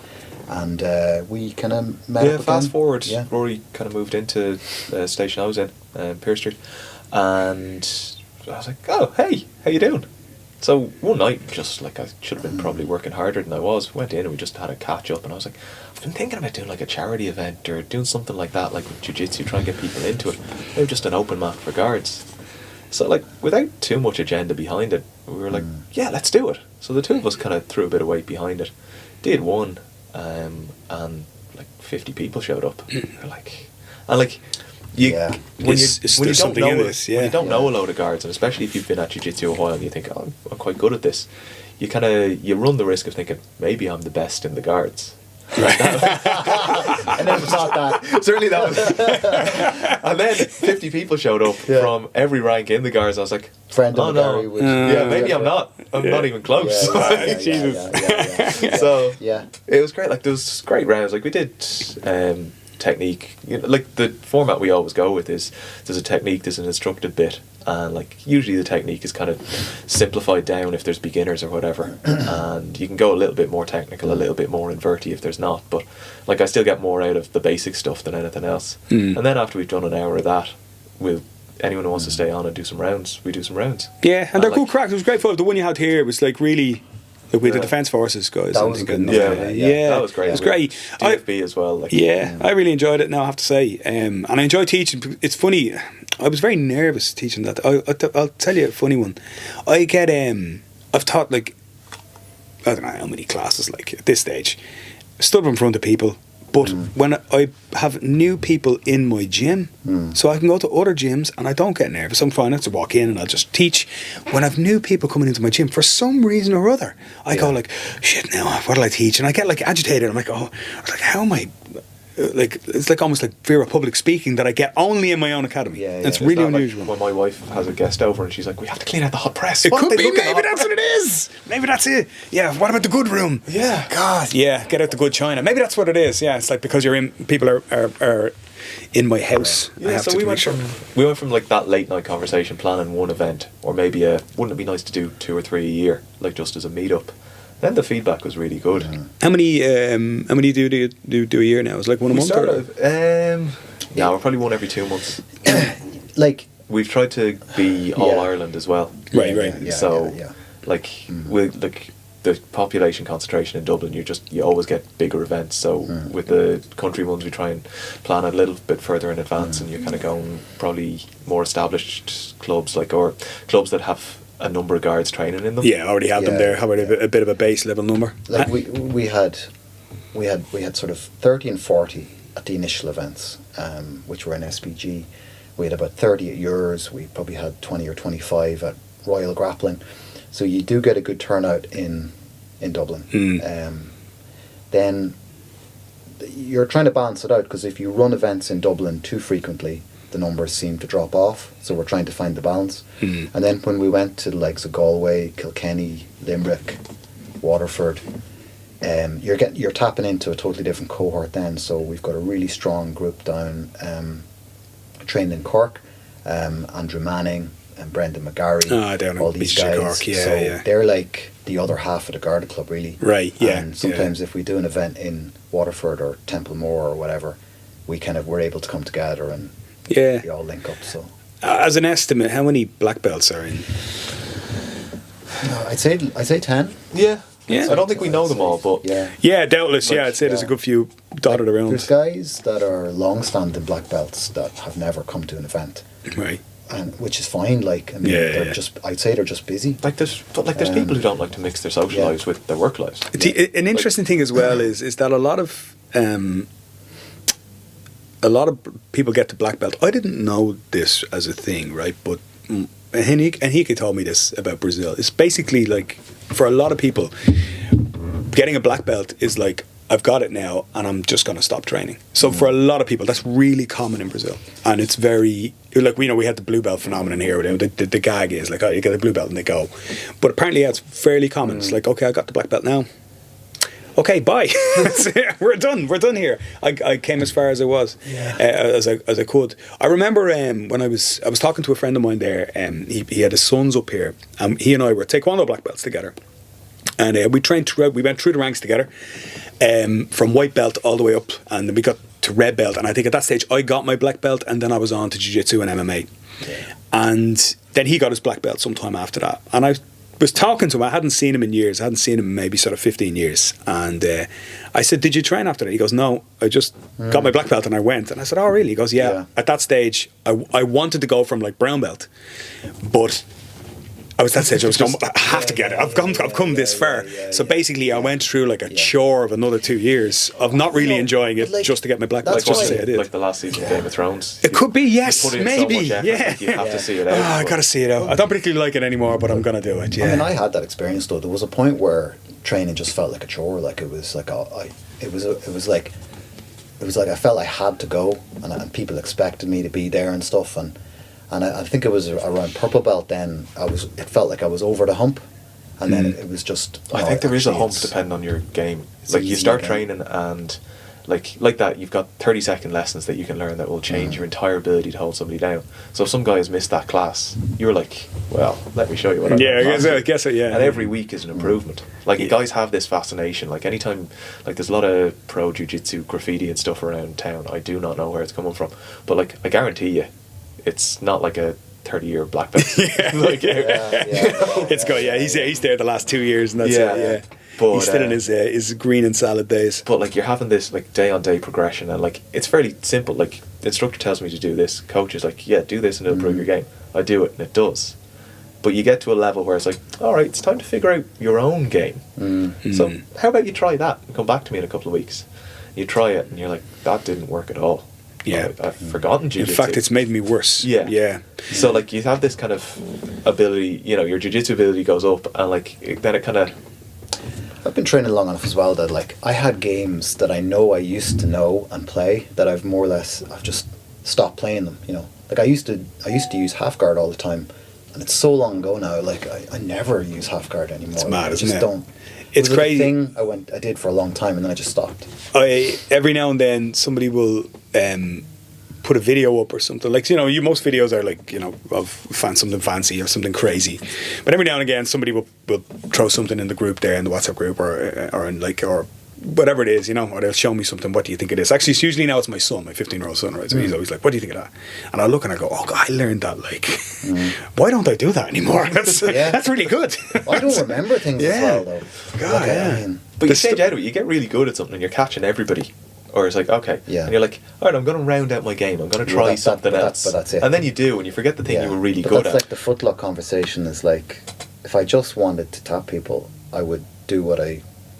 and we kind of met. Yeah, up fast again. forward. Yeah. Rory kind of moved into the station I was in, Pearse Street, and I was like, "Oh, hey, how you doing?" So one night, just like I should have been probably working harder than I was, went in and we just had a catch up, and I was like, I've been thinking about doing like a charity event or doing something like that, like with Jiu-Jitsu, try and get people into it. Maybe just an open mat for guards. So like without too much agenda behind it, we were like, yeah, let's do it. So the two of us kind of threw a bit of weight behind it. Did one, and like 50 people showed up. We're like, and like. When you don't know a load of guards, and especially if you've been at Jiu-Jitsu a while and you think, oh, I'm quite good at this, you run the risk of thinking, maybe I'm the best in the guards. Right. I never thought that. Certainly that was. And then 50 people showed up from every rank in the guards. I was like, maybe I'm not. I'm not even close. Jesus. So it was great. Like there was great rounds. Like we did technique, like the format we always go with is there's a technique, there's an instructed bit, and like usually the technique is kind of simplified down if there's beginners or whatever, and you can go a little bit more technical, a little bit more inverty if there's not, but like I still get more out of the basic stuff than anything else. And then after we've done an hour of that, anyone who wants to stay on and do some rounds, we do some rounds. Yeah, and they're cool cracks. It was great fun. The one you had here was like really... Like with the Defence Forces guys. That was good. That was great. It was great. DFB as well. Like, I really enjoyed it now, I have to say. And I enjoy teaching. It's funny, I was very nervous teaching that. I'll tell you a funny one. I get, I've taught like, I don't know how many classes like at this stage. Stood in front of people. But when I have new people in my gym, so I can go to other gyms and I don't get nervous. I'm fine to walk in and I'll just teach. When I have new people coming into my gym, for some reason or other, I go like, shit, now what'll I teach? And I get like agitated. I'm like, how am I? Like it's like almost like fear of public speaking that I get only in my own academy. It's really unusual. Like when my wife has a guest over and she's like, we have to clean out the hot press. It could be, maybe that's what it is. Maybe that's it. Yeah, what about the good room? Yeah. God, yeah, get out the good china. Maybe that's what it is. Yeah, it's like because people are in my house. Yeah, so we went from like that late night conversation planning one event, or maybe wouldn't it be nice to do 2 or 3 a year, like just as a meet-up. Then the feedback was really good. How many do you do a year now? Is it like one a month? We're probably one every 2 months. Like we've tried to be all Ireland as well. Right. Like the population concentration in Dublin, you always get bigger events. So with the country ones, we try and plan a little bit further in advance, and you're kind of going probably more established clubs, or clubs that have a number of guards training in them. Yeah, already had them there. How about a bit of a base level number? Like we had we had sort of 30 and 40 at the initial events, which were in SPG. We had about 30 at yours. We probably had 20 or 25 at Royal Grappling. So you do get a good turnout in Dublin. Then you're trying to balance it out, because if you run events in Dublin too frequently, the numbers seem to drop off. So we're trying to find the balance. And then when we went to the likes of Galway, Kilkenny, Limerick, Waterford, you're tapping into a totally different cohort then. So we've got a really strong group down trained in Cork, Andrew Manning and Brendan McGarry, all these guys. Cork, so they're like the other half of the Garda Club, really. Right, yeah. And sometimes if we do an event in Waterford or Templemore or whatever, we're able to come together and we all link up. So, as an estimate, how many black belts are in? I'd say 10. Yeah. I don't think we know them all, but doubtless. I'd say there's a good few dotted around. There's guys that are long-standing black belts that have never come to an event, right? And which is fine. Like, I mean, I'd say they're just busy. There's people who don't like to mix their social lives with their work lives. An interesting thing as well is that a lot of people get to black belt. I didn't know this as a thing, right? But Henrique told me this about Brazil. It's basically like, for a lot of people, getting a black belt is like, I've got it now and I'm just going to stop training. So for a lot of people, that's really common in Brazil. And it's very, like, we had the blue belt phenomenon here. The gag is like, oh, you get a blue belt and they go. But apparently it's fairly common. It's like, okay, I got the black belt now. Okay, bye. We're done here. I came as far as I was, as I could. I remember when I was talking to a friend of mine there. He had his sons up here. He and I were taekwondo black belts together, and we trained. We went through the ranks together, from white belt all the way up, and then we got to red belt. And I think at that stage I got my black belt, and then I was on to jiu-jitsu and MMA, and then he got his black belt sometime after that, and I was talking to him. I hadn't seen him in years. I hadn't seen him in maybe sort of 15 years. And I said, did you train after that? He goes, no, I just got my black belt and I went. And I said, oh, really? He goes, yeah. At that stage, I wanted to go from like brown belt. But I was at that stage, I was going, I have to get it. I've come this far. So basically, I went through like a chore of another 2 years of not really enjoying it, like, just to get my black belt. Just to say I did. Like the last season of Game of Thrones. It could be, yes, maybe. So you have to see it out. I got to see it out. I don't particularly like it anymore, but I'm going to do it, I mean, I had that experience though. There was a point where training just felt like a chore. Like it was like, it was like I felt I had to go, and people expected me to be there and stuff, and I think it was around purple belt then. It felt like I was over the hump, and then it was just. I think there is a hump depending on your game. Like you start training and like that, you've got 30-second lessons that you can learn that will change your entire ability to hold somebody down. So if some guy has missed that class, you're like, well, let me show you what I've done. I guess it. Yeah. And every week is an improvement. Like guys have this fascination. Like anytime, like there's a lot of pro jiu-jitsu graffiti and stuff around town. I do not know where it's coming from, but like I guarantee you, it's not like a 30-year black belt. It's good. Yeah, he's there the last 2 years, and that's it. Yeah. But, he's still in his green and salad days. But like you're having this like day-on-day progression, and like it's fairly simple. Like the instructor tells me to do this, coach is like, yeah, do this and it'll improve your game. I do it and it does. But you get to a level where it's like, all right, it's time to figure out your own game. So how about you try that and come back to me in a couple of weeks? You try it and you're like, that didn't work at all. Yeah, I've forgotten jiu-jitsu. In fact, it's made me worse. Yeah. So like you have this kind of ability, your jiu-jitsu ability goes up, and like then it kind of. I've been training long enough as well that like I had games that I know I used to know and play that I've just stopped playing them. Like I used to use half guard all the time, and it's so long ago now. Like I never use half guard anymore. It's mad, isn't it? I just don't. It's crazy. A thing I did for a long time, and then I just stopped. Every now and then somebody will put a video up or something, like most videos are like of something fancy or something crazy, but every now and again somebody will throw something in the group there, in the WhatsApp group or whatever it is, or they'll show me something. What do you think it is? Actually, it's usually now it's my son, my 15-year-old son, right? So he's always like, what do you think of that? And I look and I go, oh God, I learned that, like why don't I do that anymore? That's really good. I don't remember things as well though. God, I mean, but you change out of it, you get really good at something and you're catching everybody. Or it's like, okay, and you're like, all right, I'm going to round out my game. I'm going to try something else. But that's it. And then you do, and you forget the thing you were really good at. That's like the footlock conversation is like, if I just wanted to tap people, I would do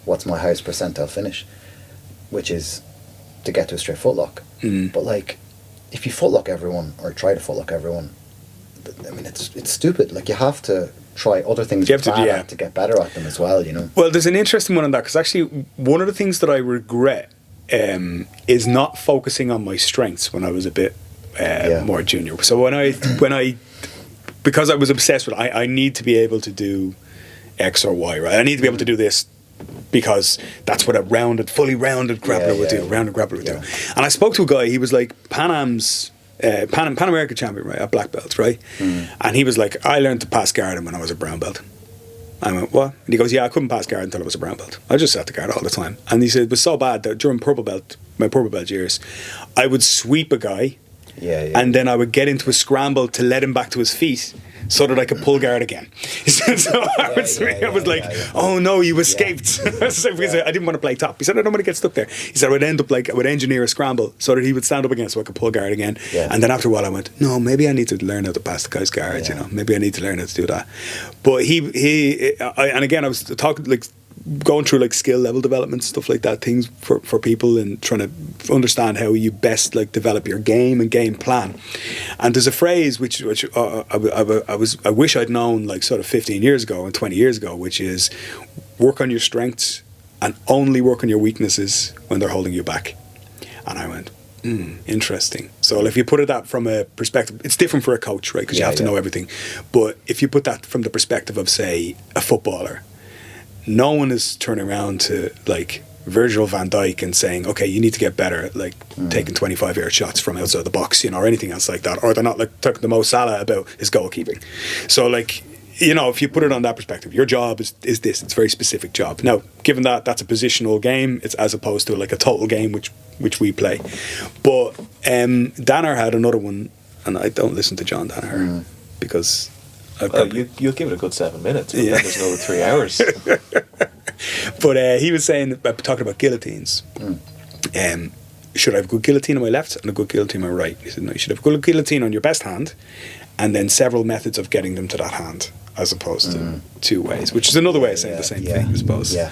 what's my highest percentile finish. which is to get to a straight footlock. But like, if you footlock everyone or try to footlock everyone, I mean, it's stupid. Like, you have to try other things to get better at them as well, you know. Well, there's an interesting one on that, because actually one of the things that I regret is not focusing on my strengths when I was a bit more junior. So when I because I was obsessed with I need to be able to do X or Y, right? I need to be able to do this because that's what a fully rounded grappler would do. Rounded grappler would do. And I spoke to a guy. He was like Pan American champion, right, at black belt, right? And he was like, I learned to pass guard when I was a brown belt. I went, what? And he goes, yeah, I couldn't pass guard until I was a brown belt. I just sat the guard all the time. And he said it was so bad that during my purple belt years, I would sweep a guy, and then I would get into a scramble to let him back to his feet so that I could pull guard again. So I was like, oh no, you escaped. Because I didn't want to play top. He said, I don't want to get stuck there. He said, I would engineer a scramble so that he would stand up again so I could pull guard again. And then after a while I went, no, maybe I need to learn how to pass the guy's guard, you know, maybe I need to learn how to do that. But and again, I was talking, like, going through like skill level development, stuff like that, things for people, and trying to understand how you best like develop your game and game plan. And there's a phrase which I wish I'd known like sort of 15 years ago and 20 years ago, which is work on your strengths and only work on your weaknesses when they're holding you back. And I went, interesting. So if you put it that from a perspective, it's different for a coach, right? Because you have to know everything. But if you put that from the perspective of, say, a footballer, no one is turning around to like Virgil van Dijk and saying, okay, you need to get better at like taking 25-yard shots from outside the box, you know, or anything else like that. Or they're not like talking to Mo Salah about his goalkeeping. So like, you know, if you put it on that perspective, your job is this. It's a very specific job. Now, given that that's a positional game, it's as opposed to like a total game, which we play. But Danaher had another one, and I don't listen to John Danaher because you'll give it a good 7 minutes, but then there's another 3 hours. But he was saying, talking about guillotines. Should I have a good guillotine on my left and a good guillotine on my right? He said, no, you should have a good guillotine on your best hand, and then several methods of getting them to that hand, as opposed to two ways, which is another way of saying the same thing, I suppose. Yeah,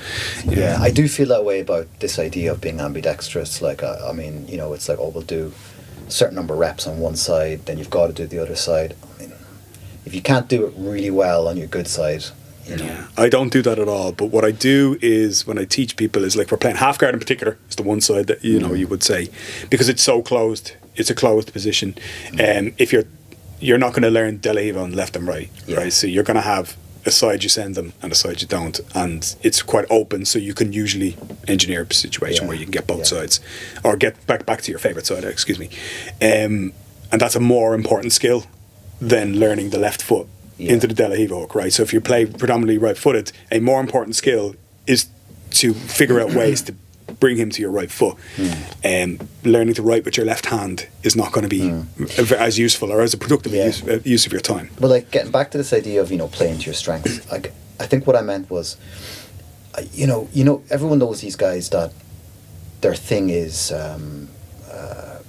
I do feel that way about this idea of being ambidextrous. Like, I mean, you know, it's like, oh, we'll do a certain number of reps on one side, then you've got to do the other side. I mean, if you can't do it really well on your good side, you know. Yeah, I don't do that at all. But what I do is, when I teach people, is like, we're playing half guard in particular. It's the one side that, you know, you would say, because it's so closed. It's a closed position. If you're not going to learn De La Hiva on left and right, right? So you're going to have a side you send them and a side you don't, and it's quite open, so you can usually engineer a situation where you can get both sides, or get back to your favourite side, excuse me. And that's a more important skill than learning the left foot into the De La Hiva hook, right? So if you play predominantly right-footed, a more important skill is to figure out ways to bring him to your right foot. Learning to write with your left hand is not going to be as useful or as a productive use of your time. But like, getting back to this idea of, you know, playing to your strengths, like, I think what I meant was, you know, everyone knows these guys that their thing is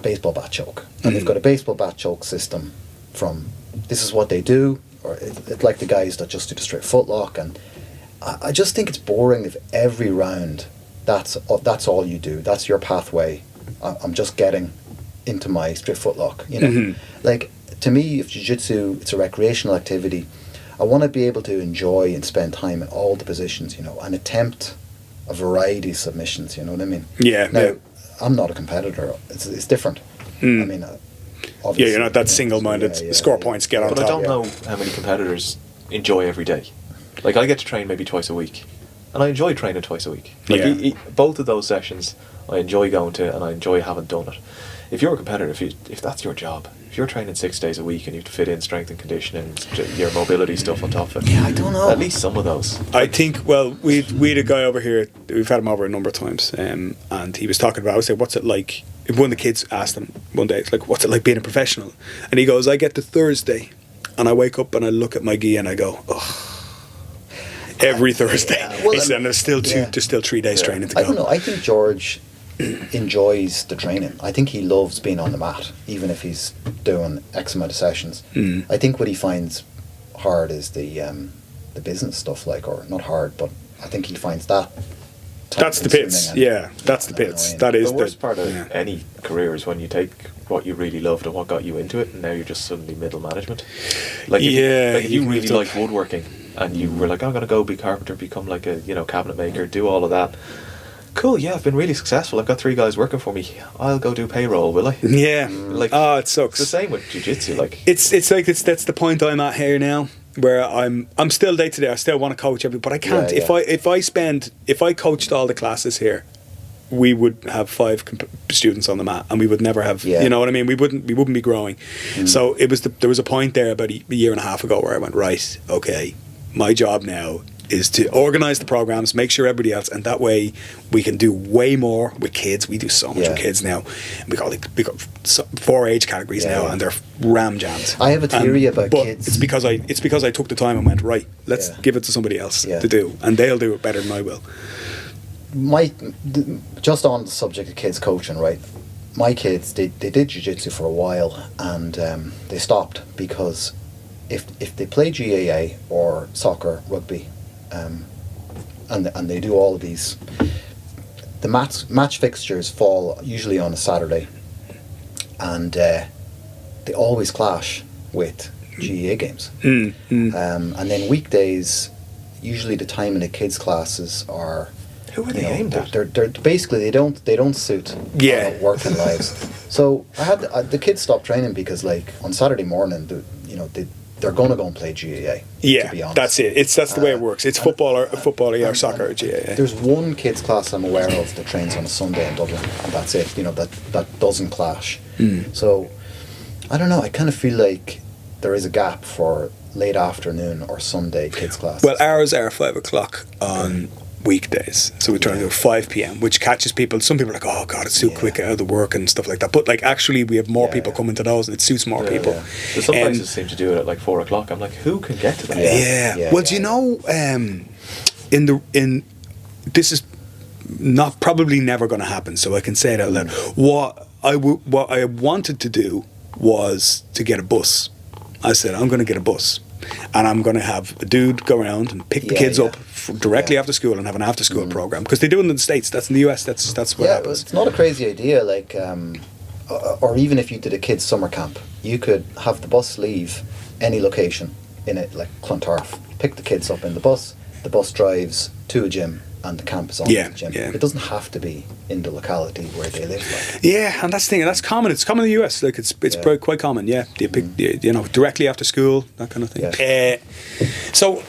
baseball bat choke, and they've got a baseball bat choke system. From this is what they do, or it's like the guys that just do the straight footlock, and I just think it's boring if every round that's all you do. That's your pathway. I'm just getting into my straight footlock. You know, like, to me, if jiu-jitsu, it's a recreational activity. I want to be able to enjoy and spend time in all the positions, you know, and attempt a variety of submissions. You know what I mean? Yeah. Now, I'm not a competitor. It's different. I mean. Yeah, you're not that single-minded. Score points, get on top. But I don't know how many competitors enjoy every day. Like, I get to train maybe twice a week, and I enjoy training twice a week. Like, both of those sessions, I enjoy going to, and I enjoy having done it. If you're a competitor, if that's your job, if you're training 6 days a week and you have to fit in strength and conditioning, your mobility stuff on top of it, I don't know. At least some of those. I think, well, we had a guy over here, we've had him over a number of times, and he was talking about, I would say, what's it like? One of the kids asked him one day, it's like, what's it like being a professional? And he goes, I get to Thursday and I wake up and I look at my gi and I go, oh, every Thursday. Well, he said, and there's still 3 days training to go. I don't know. I think George enjoys the training. I think he loves being on the mat, even if he's doing X amount of sessions. I think what he finds hard is the business stuff, like, or not hard, but I think he finds that That's the pits. Yeah, that's the pits. That is the worst part of any career is when you take what you really loved and what got you into it, and now you're just suddenly middle management. Like if you really like woodworking, and you were like, I'm going to go be carpenter, become like a cabinet maker, do all of that. Cool, yeah, I've been really successful. I've got 3 guys working for me. I'll go do payroll, will I? Yeah. Like, it sucks. It's the same with jiu-jitsu. Like it's like that's the point I'm at here now, where I'm still day to day. I still want to coach everybody, but I can't. If I coached all the classes here, we would have 5 students on the mat, and we would never have. You know what I mean? We wouldn't be growing. So there was a point there about a year and a half ago where I went, right, okay, my job now is to organise the programs, make sure everybody else, and that way we can do way more with kids. We do so much with kids now. We got 4 age categories now, and they're ram jammed. I have a theory about kids. It's because I took the time and went, right, let's give it to somebody else to do, and they'll do it better than I will. Just on the subject of kids coaching, right? My kids, they did jiu-jitsu for a while, and they stopped because if they play GAA or soccer, rugby, and they do all of these, the match fixtures fall usually on a Saturday, and they always clash with GAA games. And then weekdays, usually the time in the kids' classes are. Who are they aimed at? They're basically they don't suit working lives. So I had the kids stopped training because like on Saturday morning, they're going to go and play GAA. Yeah, to be honest. that's it. That's the way it works. It's football or soccer or GAA. There's one kids class I'm aware of that trains on a Sunday in Dublin, and that's it. That doesn't clash. So I don't know. I kind of feel like there is a gap for late afternoon or Sunday kids classes. Well, ours are 5:00 on weekdays, so we try to do 5 p.m, which catches people. Some people are like, oh god, it's too quick out of the work and stuff like that, but like actually we have more people coming to those, and it suits more people. So some places seem to do it at like 4:00. I'm like, who can get to that? Well, do you know, in this is not probably never going to happen, so I can say it out loud. What I wanted to do was to get a bus. I said, I'm going to get a bus, and I'm going to have a dude go around and pick the kids up directly after school and have an after school program, because they do it in the States. That's in the US. That's what happens. Well, it's not a crazy idea. Like, or even if you did a kids summer camp, you could have the bus leave any location in it, like Clontarf. Pick the kids up in the bus. The bus drives to a gym, and the camp is on the gym. It doesn't have to be in the locality where they live. Like. Yeah, and that's the thing. That's common. It's common in the US. Like it's quite common. Yeah, you pick directly after school, that kind of thing. Yeah. So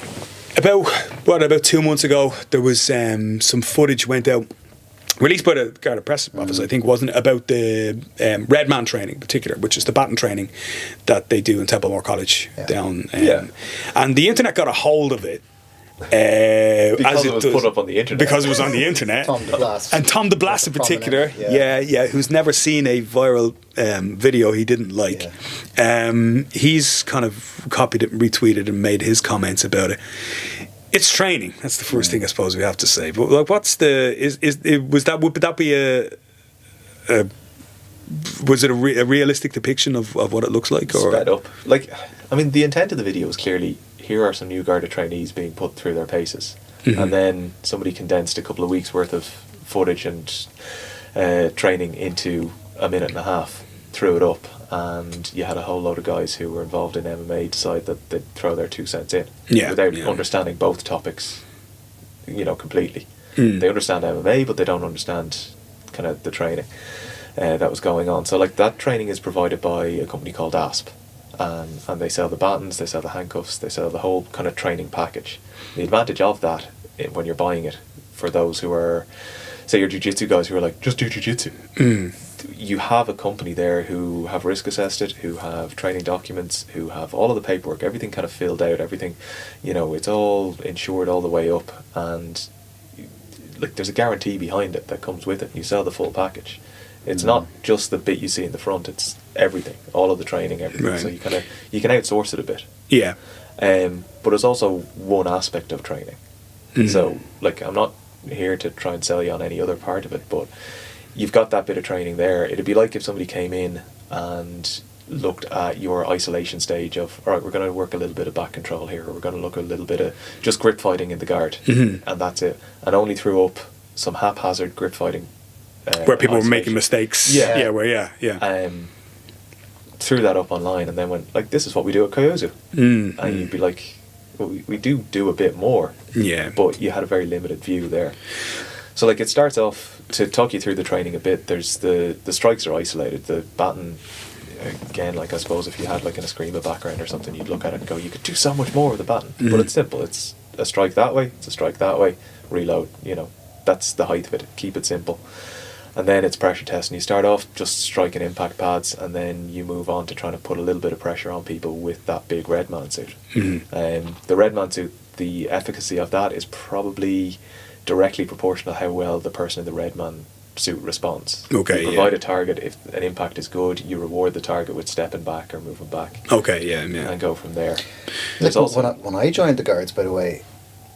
about 2 months ago, there was some footage went out, released by the Garda Press Office, I think, wasn't it, about the Red Man training in particular, which is the baton training that they do in Templemore College down. And the internet got a hold of it. Because it was put up on the internet. Because it was on the internet. Tom DeBlas. And Tom DeBlas in particular, who's never seen a viral video he didn't like. He's kind of copied it and retweeted and made his comments about it. It's training. That's the first thing I suppose we have to say. But like, what's the would that be was it a realistic depiction of what it looks like, or sped up? Like, I mean, the intent of the video was clearly, here are some new Garda trainees being put through their paces, and then somebody condensed a couple of weeks worth of footage and training into a minute and a half, threw it up, and you had a whole load of guys who were involved in MMA decide that they'd throw their 2 cents in without understanding both topics, completely. They understand MMA, but they don't understand kind of the training that was going on. So like, that training is provided by a company called ASP. And they sell the batons, they sell the handcuffs, they sell the whole kind of training package. The advantage of that, when you're buying it, for those who are, say, your jiu-jitsu guys who are like, just do jiu-jitsu. You have a company there who have risk assessed it, who have training documents, who have all of the paperwork, everything kind of filled out, everything, it's all insured all the way up, and like, there's a guarantee behind it that comes with it. You sell the full package. It's not just the bit you see in the front, it's everything, all of the training, everything. Right. So you can outsource it a bit. Yeah. But it's also one aspect of training. So like, I'm not here to try and sell you on any other part of it, but you've got that bit of training there. It'd be like if somebody came in and looked at your isolation stage of, all right, we're going to work a little bit of back control here, or we're going to look a little bit of just grip fighting in the guard, and that's it. And only threw up some haphazard grip fighting. Where people were isolation. making mistakes. Yeah. Yeah. Threw that up online and then went, like, this is what we do at Kyuzo. And you'd be like, well, we do a bit more. Yeah. But you had a very limited view there. So, like, it starts off, to talk you through the training a bit, there's the strikes are isolated. The baton, again, like, I suppose if you had, like, an Eskrima background or something, you'd look at it and go, you could do so much more with the baton. But it's simple. It's a strike that way, it's a strike that way, reload, you know. That's the height of it. Keep it simple. And then it's pressure testing. You start off just striking impact pads, and then you move on to trying to put a little bit of pressure on people with that big red man suit. The red man suit, the efficacy of that is probably directly proportional to how well the person in the red man suit responds. Okay, you provide a target. If an impact is good, you reward the target with stepping back or moving back. Okay, yeah. And go from there. Like, when I joined the Guards, by the way,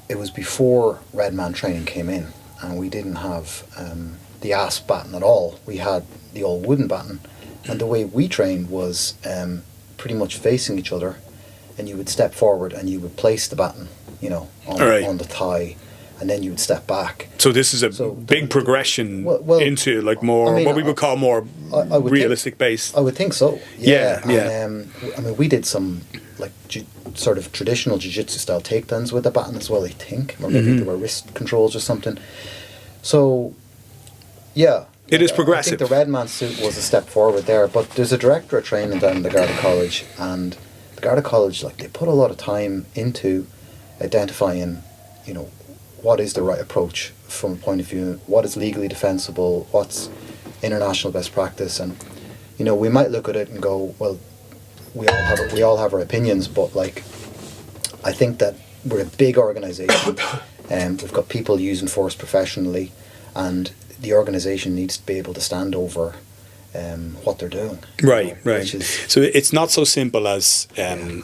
it was before red man training came in, and we didn't have the asp baton at all. We had the old wooden baton, and the way we trained was pretty much facing each other, and you would step forward and you would place the baton, you know, on the thigh, and then you would step back. So this is a big progression into like more, I mean, what we would call more realistic base. I would think so. Yeah. And, I mean, we did some like sort of traditional jiu-jitsu style takedowns with the baton as well, I think. Or maybe there were wrist controls or something. So, yeah. It is progressive. I think the red man suit was a step forward there. But there's a director of training down in the Garda College, and the Garda College, like, they put a lot of time into identifying, you know, what is the right approach from a point of view, what is legally defensible, what's international best practice. And, you know, we might look at it and go, well, we all have our opinions, but, like, I think that we're a big organisation, and we've got people using force professionally, and the organisation needs to be able to stand over what they're doing. Right. So it's not so simple as you're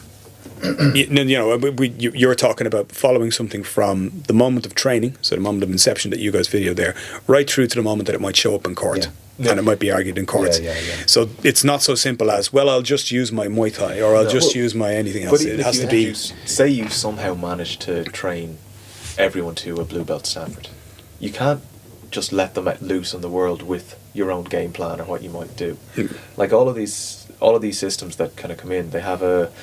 talking about following something from the moment of training, so the moment of inception that you guys videoed there, right through to the moment that it might show up in court. Yeah. And it might be argued in court. So it's not so simple as, well, I'll just use my Muay Thai, or I'll just use my anything else. It has to be... Say you somehow manage to train everyone to a blue belt standard. You can't just let them loose in the world with your own game plan or what you might do. Like all of these systems that kind of come in, they have a,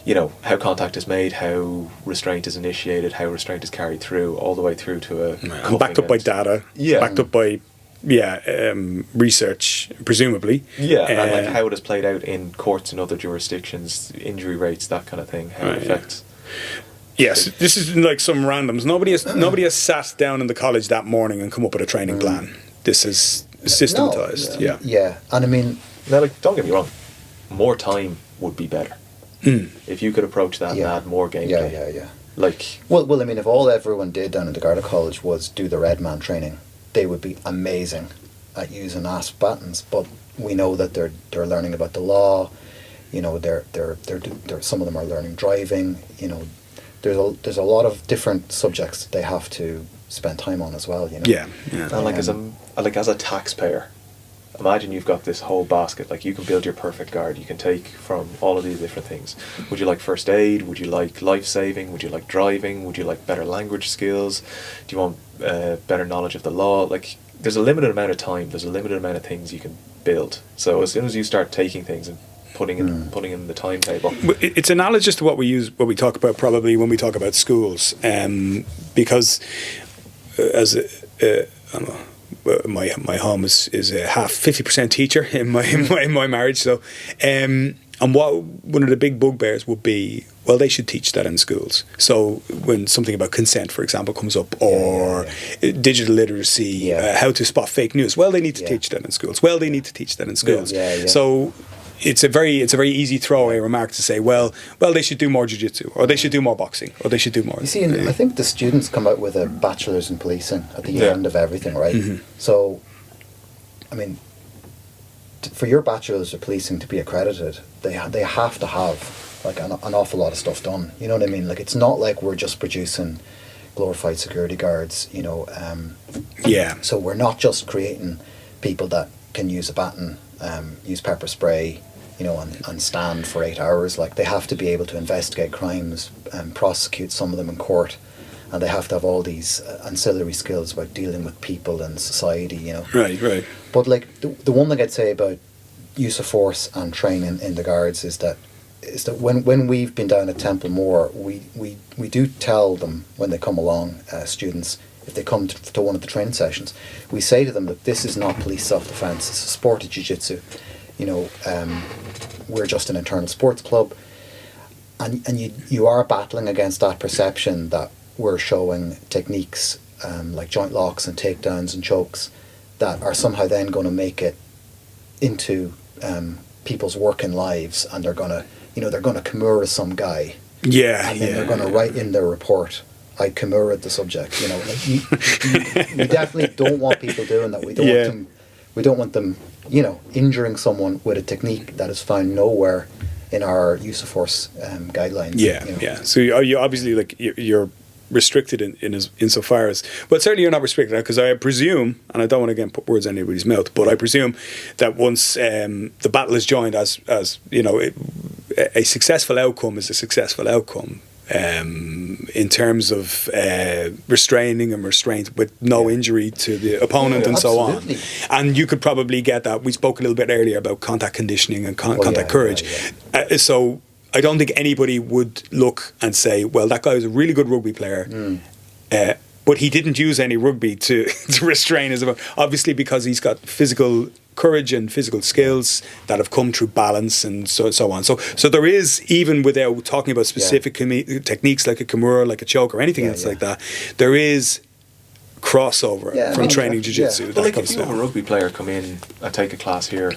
you know, how contact is made, how restraint is initiated, how restraint is carried through, all the way through to a... And backed up by data. Yeah. Backed up by... research, presumably. Yeah, and like how it is played out in courts in other jurisdictions, injury rates, that kind of thing, how it affects. Yes, this is like some randoms. Nobody has sat down in the college that morning and come up with a training plan. This is systematized. Yeah, and I mean... Now, like, don't get me wrong, more time would be better. If you could approach that and add more gameplay. Yeah. Like... Well, I mean, if all everyone did down at the Garda College was do the red man training, they would be amazing at using ASP batons, but we know that they're learning about the law. You know, they're some of them are learning driving. You know, there's a lot of different subjects that they have to spend time on as well. You know. Yeah. And like as a taxpayer, imagine you've got this whole basket. Like, you can build your perfect guard. You can take from all of these different things. Would you like first aid? Would you like life saving? Would you like driving? Would you like better language skills? Do you want better knowledge of the law? Like, there's a limited amount of time. There's a limited amount of things you can build. So as soon as you start taking things and putting in the timetable, it's analogous to what we talk about probably when we talk about schools, because my home is a half 50% teacher in my marriage. So, and one of the big bugbears would be, well, they should teach that in schools. So when something about consent, for example, comes up, or digital literacy, how to spot fake news, well, they need to teach that in schools. So it's a very easy throwaway remark to say, well, they should do more jiu-jitsu, or they should do more boxing, or they should do more. You see, I think the students come out with a bachelor's in policing at the end of everything, right? So, I mean, for your bachelor's of policing to be accredited, they have to have like an awful lot of stuff done. You know what I mean? Like, it's not like we're just producing glorified security guards. You know. So we're not just creating people that can use a baton, use pepper spray, you know, and stand for 8 hours. Like, they have to be able to investigate crimes and prosecute some of them in court, and they have to have all these ancillary skills about dealing with people and society, you know. Right. But like the one thing I'd say about use of force and training in the Guards is that when we've been down at Templemore, we do tell them when they come along, students, if they come to one of the training sessions, we say to them that this is not police self-defence, it's a sport of jiu-jitsu. You know, we're just an internal sports club, and you are battling against that perception that we're showing techniques like joint locks and takedowns and chokes that are somehow then going to make it into people's working lives, and they're going to Kimura some guy. Yeah, and then they're going to write in their report, I Kimura'd the subject. You know, like you definitely don't want people doing that. We don't want them, you know, injuring someone with a technique that is found nowhere in our use of force guidelines. Yeah, you know. yeah. So you obviously, like, you're restricted insofar as, but certainly you're not restricted, because I presume, and I don't want to again put words in anybody's mouth, but I presume that once the battle is joined, as you know, a successful outcome is a successful outcome. In terms of restraining and restraint with no injury to the opponent and so on. And you could probably get that. We spoke a little bit earlier about contact conditioning and contact courage. So I don't think anybody would look and say, well, that guy was a really good rugby player, but he didn't use any rugby to restrain his opponent. Obviously, because he's got physical courage and physical skills that have come through balance and so on. So there is, even without talking about specific techniques like a Kimura, like a choke or anything else like that, there is crossover from training jiu-jitsu. But like, if you have a rugby player come in and take a class here,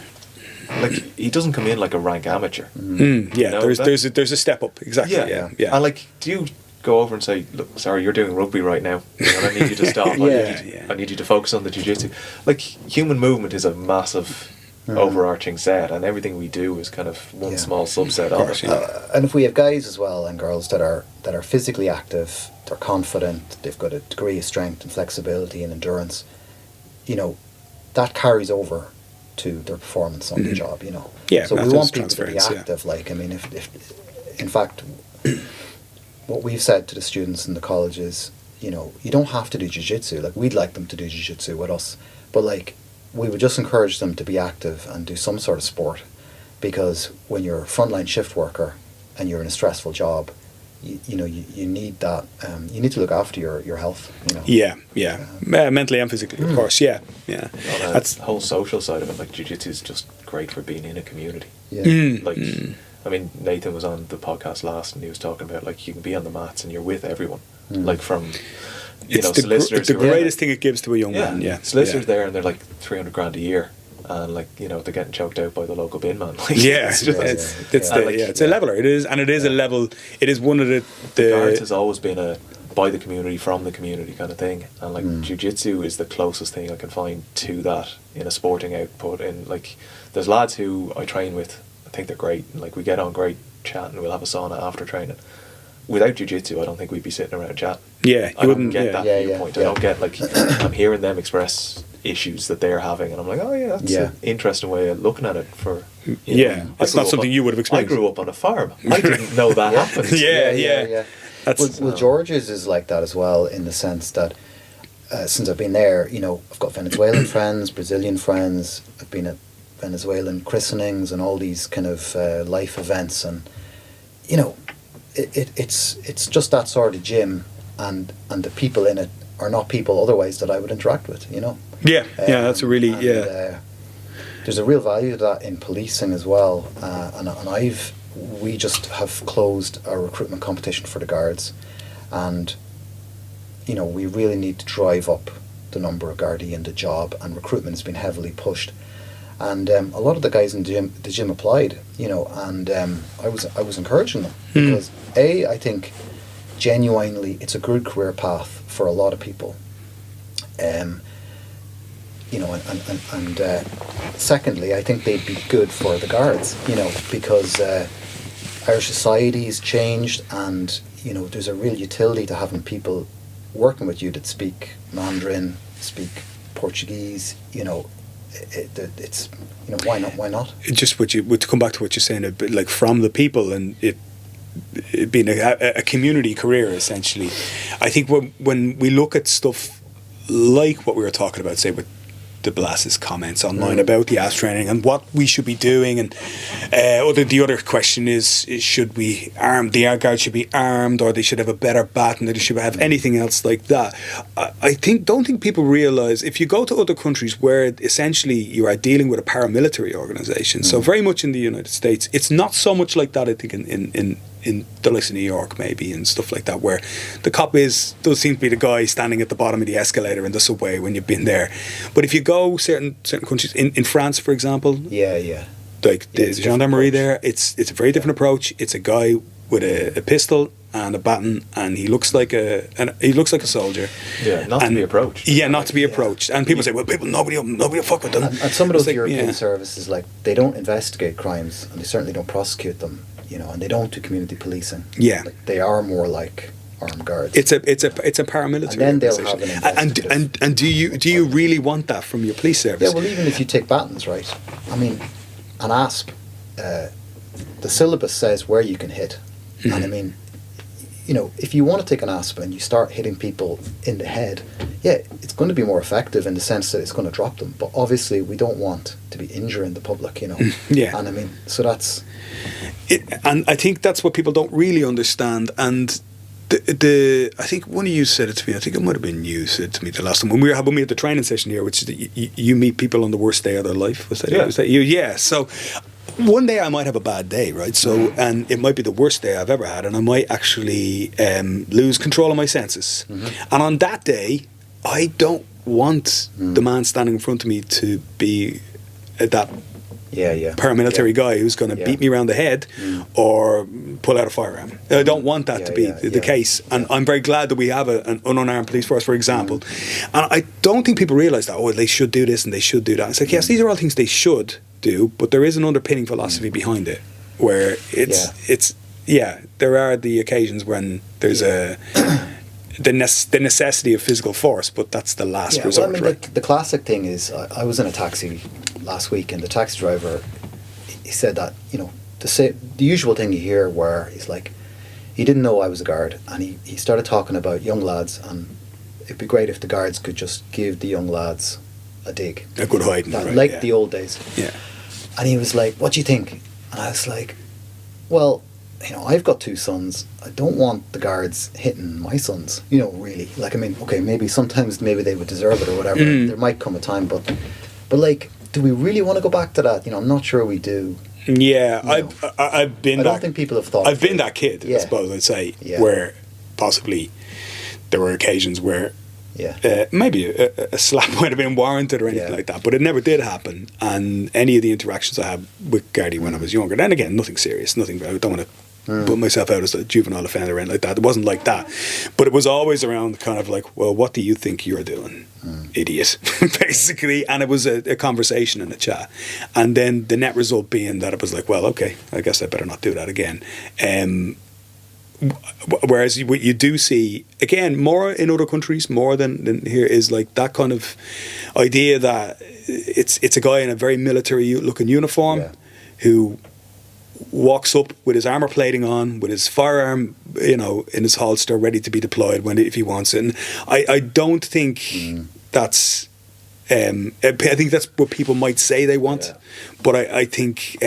like, he doesn't come in like a rank amateur. You know, there's a step up. Exactly. Yeah. And like, do you go over and say, look, sorry, you're doing rugby right now, and I need you to stop. I need you to focus on the jiu-jitsu. Like, human movement is a massive overarching set, and everything we do is kind of one small subset of it. And if we have guys as well and girls that are physically active, they're confident, they've got a degree of strength and flexibility and endurance, you know, that carries over to their performance on the job, you know. So we want people to be active. Like, I mean, if in fact, what we've said to the students in the college is, you know, you don't have to do jiu-jitsu. Like, we'd like them to do jiu-jitsu with us, but like, we would just encourage them to be active and do some sort of sport, because when you're a frontline shift worker and you're in a stressful job, you know, you need that. You need to look after your health. You know. Mentally and physically, of course. Yeah. Well, that's the whole social side of it. Like, jiu-jitsu is just great for being in a community. I mean, Nathan was on the podcast last, and he was talking about, like, you can be on the mats and you're with everyone, like, from solicitors. It's the greatest thing it gives to a young man. Yeah, solicitors there, and they're like $300,000 a year, and like, you know, they're getting choked out by the local bin man. Like, it's a leveler. It is, and it is a level. It is one of the Guards has always been a by the community, from the community kind of thing, and like jiu-jitsu is the closest thing I can find to that in a sporting output. And like, there's lads who I train with, I think they're great, and like, we get on great chatting, we'll have a sauna after training. Without jiu-jitsu, I don't think we'd be sitting around chatting. I wouldn't get that viewpoint. I don't get, like, I'm hearing them express issues that they're having, and I'm like, oh yeah, that's an interesting way of looking at it. For it's not something you would have experienced. I grew up on a farm. I didn't know that happened. Well, George's is like that as well, in the sense that since I've been there, you know, I've got Venezuelan friends, Brazilian friends. I've been at Venezuelan christenings and all these kind of life events, and you know, it's just that sort of gym, and the people in it are not people otherwise that I would interact with, you know. That's a really there's a real value to that in policing as well, and we just have closed our recruitment competition for the Guards, and you know, we really need to drive up the number of Gardaí in the job, and recruitment has been heavily pushed. And a lot of the guys in the gym applied, you know, and I was encouraging them, because I think genuinely it's a good career path for a lot of people. You know, and secondly, I think they'd be good for the Guards, you know, because Irish society's changed, and you know, there's a real utility to having people working with you that speak Mandarin, speak Portuguese, you know. It's, you know, why not? Just to come back to what you're saying, a bit like from the people, and being a community career, essentially. I think when we look at stuff like what we were talking about, say with de Blas's comments online about the ASP training and what we should be doing, and the other question is should we arm the guards? Should be armed, or they should have a better baton, or they should have anything else like that? I don't think people realise, if you go to other countries where essentially you are dealing with a paramilitary organisation, so very much in the United States, it's not so much like that. I think in the likes of New York maybe and stuff like that, where the cop does seem to be the guy standing at the bottom of the escalator in the subway when you've been there. But if you go certain countries, in France for example, like the gendarmerie there, it's a very different approach. It's a guy with a pistol and a baton, and he looks like a soldier. Yeah, not to be approached. Yeah, not to be approached. And people say, well, nobody will fuck with them. And some of those European services, like, they don't investigate crimes, and they certainly don't prosecute them. And they don't do community policing. Yeah, like, they are more like armed guards. It's a paramilitary. And then they'll have an investigative. And do you really want that from your police service? Yeah, well, even if you take batons, right? I mean, an ASP, the syllabus says where you can hit, and I mean, if you want to take an ASP and you start hitting people in the head, it's going to be more effective in the sense that it's going to drop them. But obviously, we don't want to be injuring the public, Yeah. And I mean, so that's. And I think that's what people don't really understand. And I think one of you said it to me. I think it might have been you said to me the last time when we had the training session here, which is that you meet people on the worst day of their life. Was that you? Yeah. So one day I might have a bad day, right? So and it might be the worst day I've ever had, and I might actually lose control of my senses. And on that day, I don't want the man standing in front of me to be that. Paramilitary guy who's going to beat me around the head or pull out a firearm. I don't want that to be the case. And I'm very glad that we have an unarmed police force, for example. And I don't think people realise that, they should do this and they should do that. It's like, yes, these are all things they should do, but there is an underpinning philosophy behind it where there are the occasions when there's the necessity of physical force, but that's the last resort. Well, I mean, the classic thing is, I was in a taxi last week, and the taxi driver, he said that the usual thing you hear where he's like, he didn't know I was a guard, and he started talking about young lads, and it'd be great if the guards could just give the young lads a dig, a good hiding, the old days. Yeah, and he was like, "What do you think?" And I was like, "Well, I've got 2 sons. I don't want the guards hitting my sons, really. Like, I mean, okay, maybe sometimes they would deserve it or whatever. There might come a time, but like, do we really want to go back to that? I'm not sure we do. Yeah, I've been. I don't think people have thought. I've been that kid, I suppose I'd say, where possibly there were occasions where maybe a slap might have been warranted or anything like that, but it never did happen. And any of the interactions I had with Gardaí when I was younger, then again, nothing serious, nothing. I don't want to put myself out as a juvenile offender or anything like that. It wasn't like that, but it was always around kind of like, well, what do you think you're doing, idiot, basically. And it was a conversation and a chat, and then the net result being that it was like, well, okay, I guess I better not do that again. Whereas what you do see, again, more in other countries, more than here, is like that kind of idea that it's a guy in a very military looking uniform who walks up with his armour plating on, with his firearm, in his holster, ready to be deployed if he wants it. And I don't think that's. I think that's what people might say they want, but I think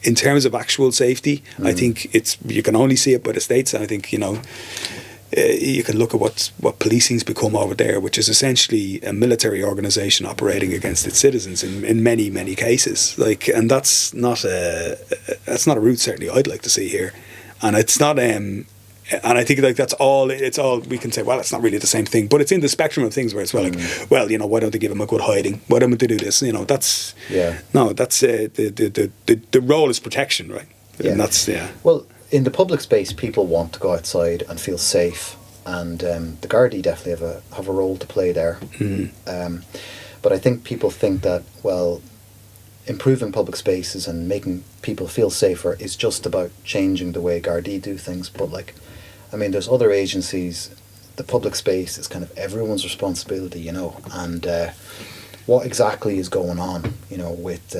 in terms of actual safety, I think you can only see it by the States. And I think you can look at what policing's become over there, which is essentially a military organisation operating against its citizens in many, many cases. And that's not a route certainly I'd like to see here. And it's not. And I think that's all. It's all we can say. Well, it's not really the same thing, but it's in the spectrum of things where it's why don't they give him a good hiding? Why don't they do this? That's that's the role is protection, right? Yeah. And that's Well, in the public space, people want to go outside and feel safe, and the Gardaí definitely have a role to play there. But I think people think that improving public spaces and making people feel safer is just about changing the way Gardaí do things. But there's other agencies. The public space is kind of everyone's responsibility, and what exactly is going on, with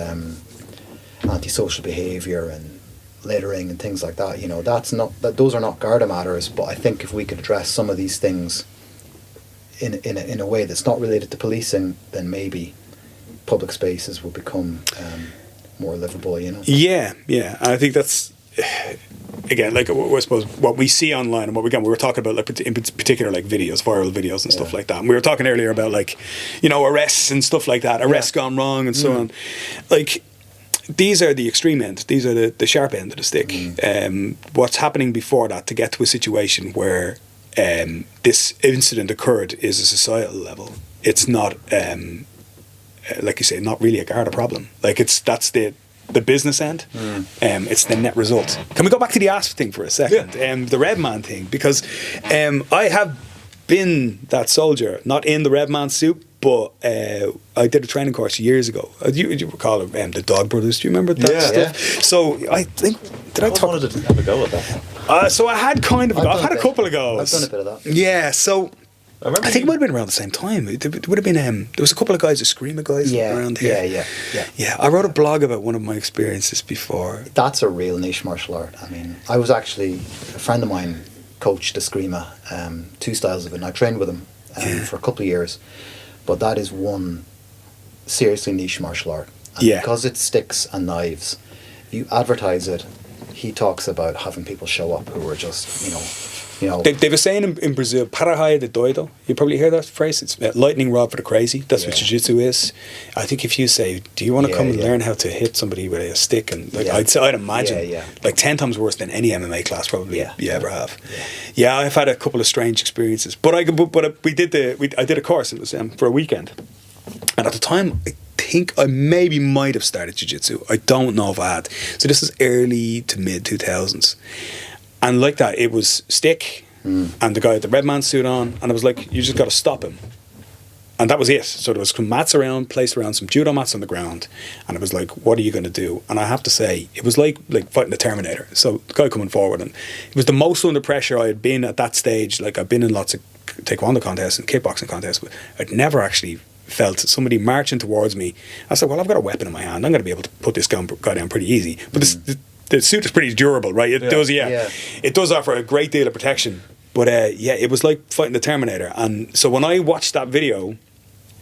antisocial behaviour and littering and things like that. Those are not Garda matters. But I think if we could address some of these things in a way that's not related to policing, then maybe public spaces will become more livable. Yeah. And I think that's. Again, like I suppose what we see online and what we were talking about, like in particular, like videos, viral videos and stuff like that. And we were talking earlier about like, arrests and stuff like that, arrests gone wrong and so on. Like these are the extreme end. These are the sharp end of the stick. What's happening before that to get to a situation where this incident occurred is a societal level. It's not, like you say, not really a Garda problem. Like that's the business end. It's the net result. Can we go back to the ASP thing for a second? The Red Man thing, because I have been that soldier, not in the Red Man suit, but I did a training course years ago. Do you recall the Dog Brothers? Do you remember that stuff? Yeah. So I think I wanted to have a go at that. So I had I've had a couple of goes. I've done a bit of that. Yeah. So I think it would have been around the same time. It would have been there was a couple of guys, the Screamer guys around here. Yeah. I wrote a blog about one of my experiences before. That's a real niche martial art. I mean, I was actually, a friend of mine coached the Screamer, 2 styles of it, and I trained with him for a couple of years. But that is one seriously niche martial art. And because it's sticks and knives, if you advertise it, he talks about having people show up who are just, They were saying in Brazil, para-raio de doido. You probably hear that phrase. It's lightning rod for the crazy. That's what jiu-jitsu is. I think if you say, do you want to come and learn how to hit somebody with a stick? And I'd imagine like 10 times worse than any MMA class probably you ever have. Yeah, I've had a couple of strange experiences. But I did a course. It was for a weekend. And at the time, I think I might have started jiu-jitsu. I don't know if I had. So this is early to mid 2000s. And like that, it was stick and the guy with the Red Man suit on, and I was like, you just got to stop him. And that was it. So there was some mats placed around, some judo mats on the ground, and it was like, what are you going to do? And I have to say, it was like fighting the Terminator. So the guy coming forward, and it was the most under pressure I had been at that stage. Like I've been in lots of taekwondo contests and kickboxing contests, but I'd never actually felt somebody marching towards me. I said, well, I've got a weapon in my hand. I'm going to be able to put this guy down pretty easy. But the suit is pretty durable, right? It does, It does offer a great deal of protection. But it was like fighting the Terminator. And so when I watched that video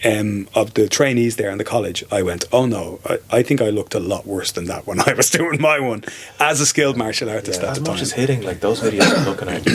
of the trainees there in the college, I went, oh no, I think I looked a lot worse than that when I was doing my one as a skilled martial artist at the time. As much as hitting, like those videos I'm looking at,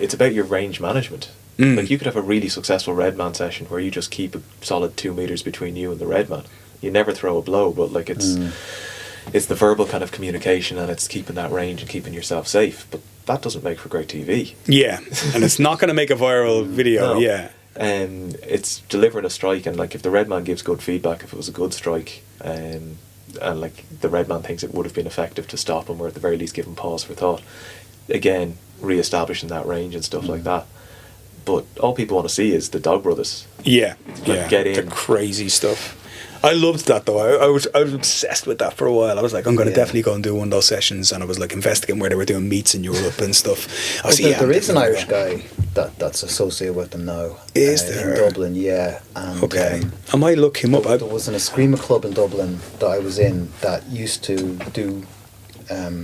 it's about your range management. Like you could have a really successful Red Man session where you just keep a solid 2 meters between you and the Red Man. You never throw a blow, but like it's the verbal kind of communication, and it's keeping that range and keeping yourself safe. But that doesn't make for great TV. Yeah, and it's not going to make a viral video. No. Yeah, it's delivering a strike, and like if the Red Man gives good feedback, if it was a good strike, and like the Red Man thinks it would have been effective to stop him, or at the very least give him pause for thought. Again, re-establishing that range and stuff like that. But all people want to see is the Dog Brothers. Yeah, get in. The crazy stuff. I loved that though. I was obsessed with that for a while. I was like, I'm going to definitely go and do one of those sessions, and I was like investigating where they were doing meets in Europe and stuff. There is an Irish guy that's associated with them now. Is there? In Dublin, yeah. And, okay. I might look him up. There was an Eskrima club in Dublin that I was in that used to do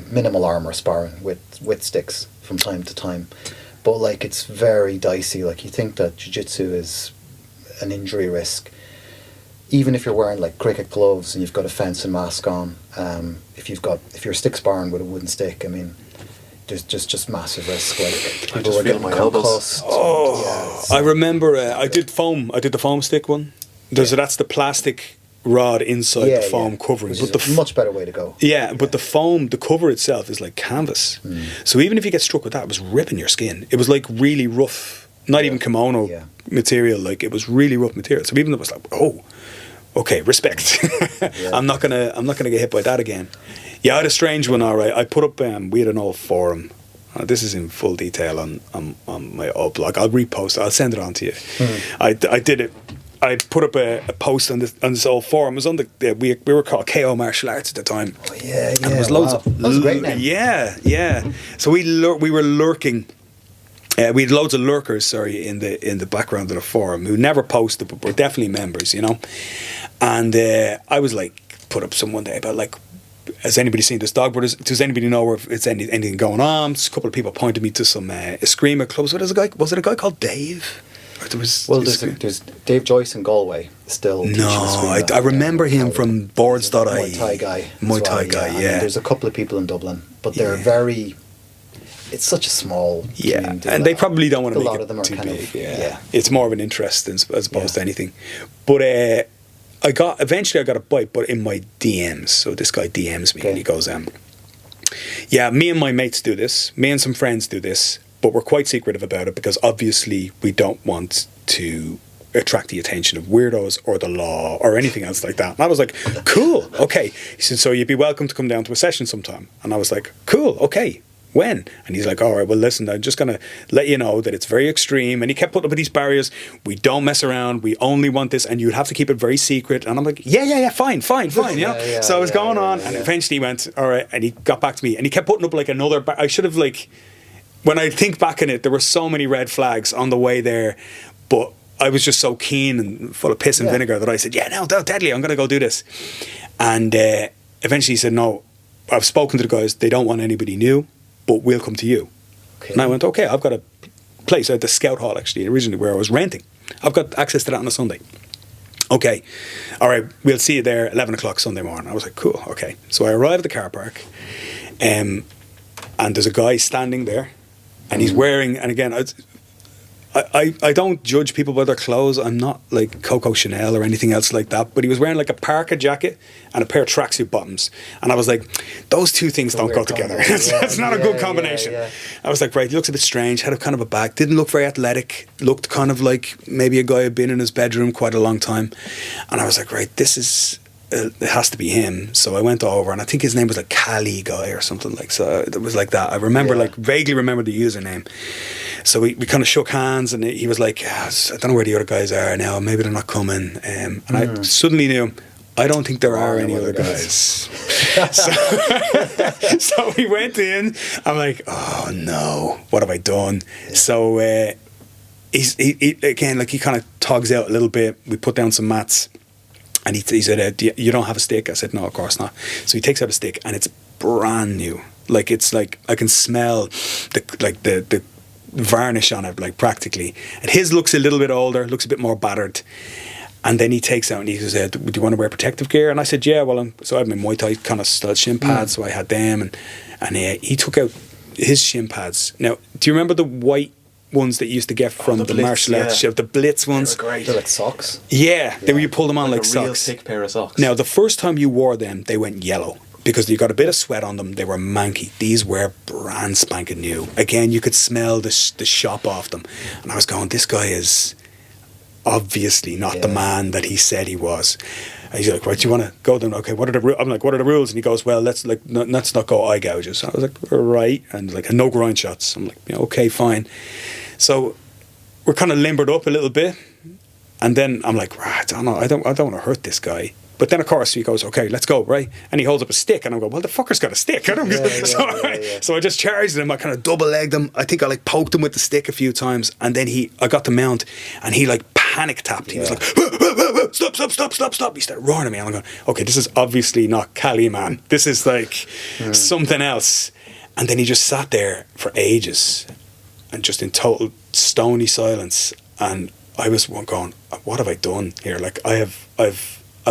minimal armour sparring with sticks from time to time. But like it's very dicey. Like you think that jiu-jitsu is an injury risk. Even if you're wearing like cricket gloves and you've got a fencing mask on, if you're stick sparring with a wooden stick, I mean, there's just massive risk. Like people were getting concussed. I remember I did the foam stick one. That's the plastic rod inside the foam covering. Which is a much better way to go. Yeah, but the foam, the cover itself is like canvas. So even if you get struck with that, it was ripping your skin. It was like really rough, not even kimono material. Like it was really rough material. So even though it was like, oh. Okay, respect. I'm not gonna get hit by that again. Yeah, I had a strange one. All right, I put up. We had an old forum. This is in full detail on my old blog. I'll repost. I'll send it on to you. I did it. I put up a post on this old forum. It was on we were called KO Martial Arts at the time. Oh yeah. And there was loads of that was a great name. Yeah. So we were lurking. We had loads of lurkers, in the background of the forum who never posted, but were definitely members, And I was like, put up some one day about like, has anybody seen this dog? But does anybody know if it's anything going on? Just a couple of people pointed me to some Eskrima clubs. Was it a guy called Dave? Or there's Dave Joyce in Galway still. No, I remember him from boards.ie. Muay Thai guy. Muay Thai guy, yeah. yeah. And there's a couple of people in Dublin, but they're very. It's such a small community. And they probably don't want to make it too big. Yeah. It's more of an interest as opposed to anything. But eventually I got a bite, but in my DMs. So this guy DMs me and he goes, yeah, me and my mates do this. Me and some friends do this, but we're quite secretive about it because obviously we don't want to attract the attention of weirdos or the law or anything else like that. And I was like, cool, okay. He said, so you'd be welcome to come down to a session sometime. And I was like, cool, okay. When? And he's like, all right, well, listen, I'm just going to let you know that it's very extreme. And he kept putting up these barriers. We don't mess around. We only want this. And you'd have to keep it very secret. And I'm like, yeah, fine. You know? So I was going on. And eventually he went, all right. And he got back to me. And he kept putting up like another I should have like, when I think back on it, there were so many red flags on the way there. But I was just so keen and full of piss and vinegar that I said, yeah, no, deadly. I'm going to go do this. And eventually he said, no, I've spoken to the guys. They don't want anybody new. But we'll come to you. Okay. And I went, okay, I've got a place at the Scout Hall, actually, originally, where I was renting. I've got access to that on a Sunday. Okay, all right, we'll see you there 11 o'clock Sunday morning. I was like, cool, okay. So I arrive at the car park, and there's a guy standing there, and he's wearing, and again, I don't judge people by their clothes. I'm not like Coco Chanel or anything else like that. But he was wearing like a parka jacket and a pair of tracksuit bottoms. And I was like, those two things don't go together. That's not a good combination. I was like, right, he looks a bit strange, had a kind of a bag, didn't look very athletic, looked kind of like maybe a guy who'd been in his bedroom quite a long time. And I was like, right, this is... it has to be him. So I went over, and I think his name was like Cali Guy or something like. So it was like that. I remember, like vaguely remember the username. So we kind of shook hands, and he was like, I don't know where the other guys are now. Maybe they're not coming. And I suddenly knew, I don't think there are any other guys. So we went in. I'm like, oh no, what have I done? Yeah. So he again, like he kind of togs out a little bit. We put down some mats. And he said, you don't have a stick? I said, no, of course not. So he takes out a stick, and it's brand new. Like, it's like, I can smell the varnish on it, like practically. And his looks a little bit older, looks a bit more battered. And then he takes out and he says, do you want to wear protective gear? And I said, yeah, well, so I had my Muay Thai kind of style shin pads, so I had them. And he took out his shin pads. Now, do you remember the white ones that you used to get from the martial arts, the Blitz ones? They're great. They're like socks. Yeah, they were, you pull them on like socks. A real thick pair of socks. Now, the first time you wore them, they went yellow because you got a bit of sweat on them. They were manky. These were brand spanking new. Again, you could smell the shop off them. And I was going, this guy is obviously not the man that he said he was. And he's like, right, do you want to go then? Okay, what are the rules? I'm like, what are the rules? And he goes, well, let's not go eye gouges. I was like, right. And like, no groin shots. I'm like, okay, fine. So we're kind of limbered up a little bit, and then I'm like, right, I don't know, I don't want to hurt this guy. But then of course he goes, okay, let's go, right? And he holds up a stick, and I'm going, well, the fucker's got a stick. So I just charged him. I kind of double legged him. I think I like poked him with the stick a few times, and then I got to mount, and he like panic tapped. He was like, stop. He started roaring at me, and I'm going, okay, this is obviously not Cali, man. This is like something else. And then he just sat there for ages, and just in total stony silence. And I was going, what have I done here? Like, I've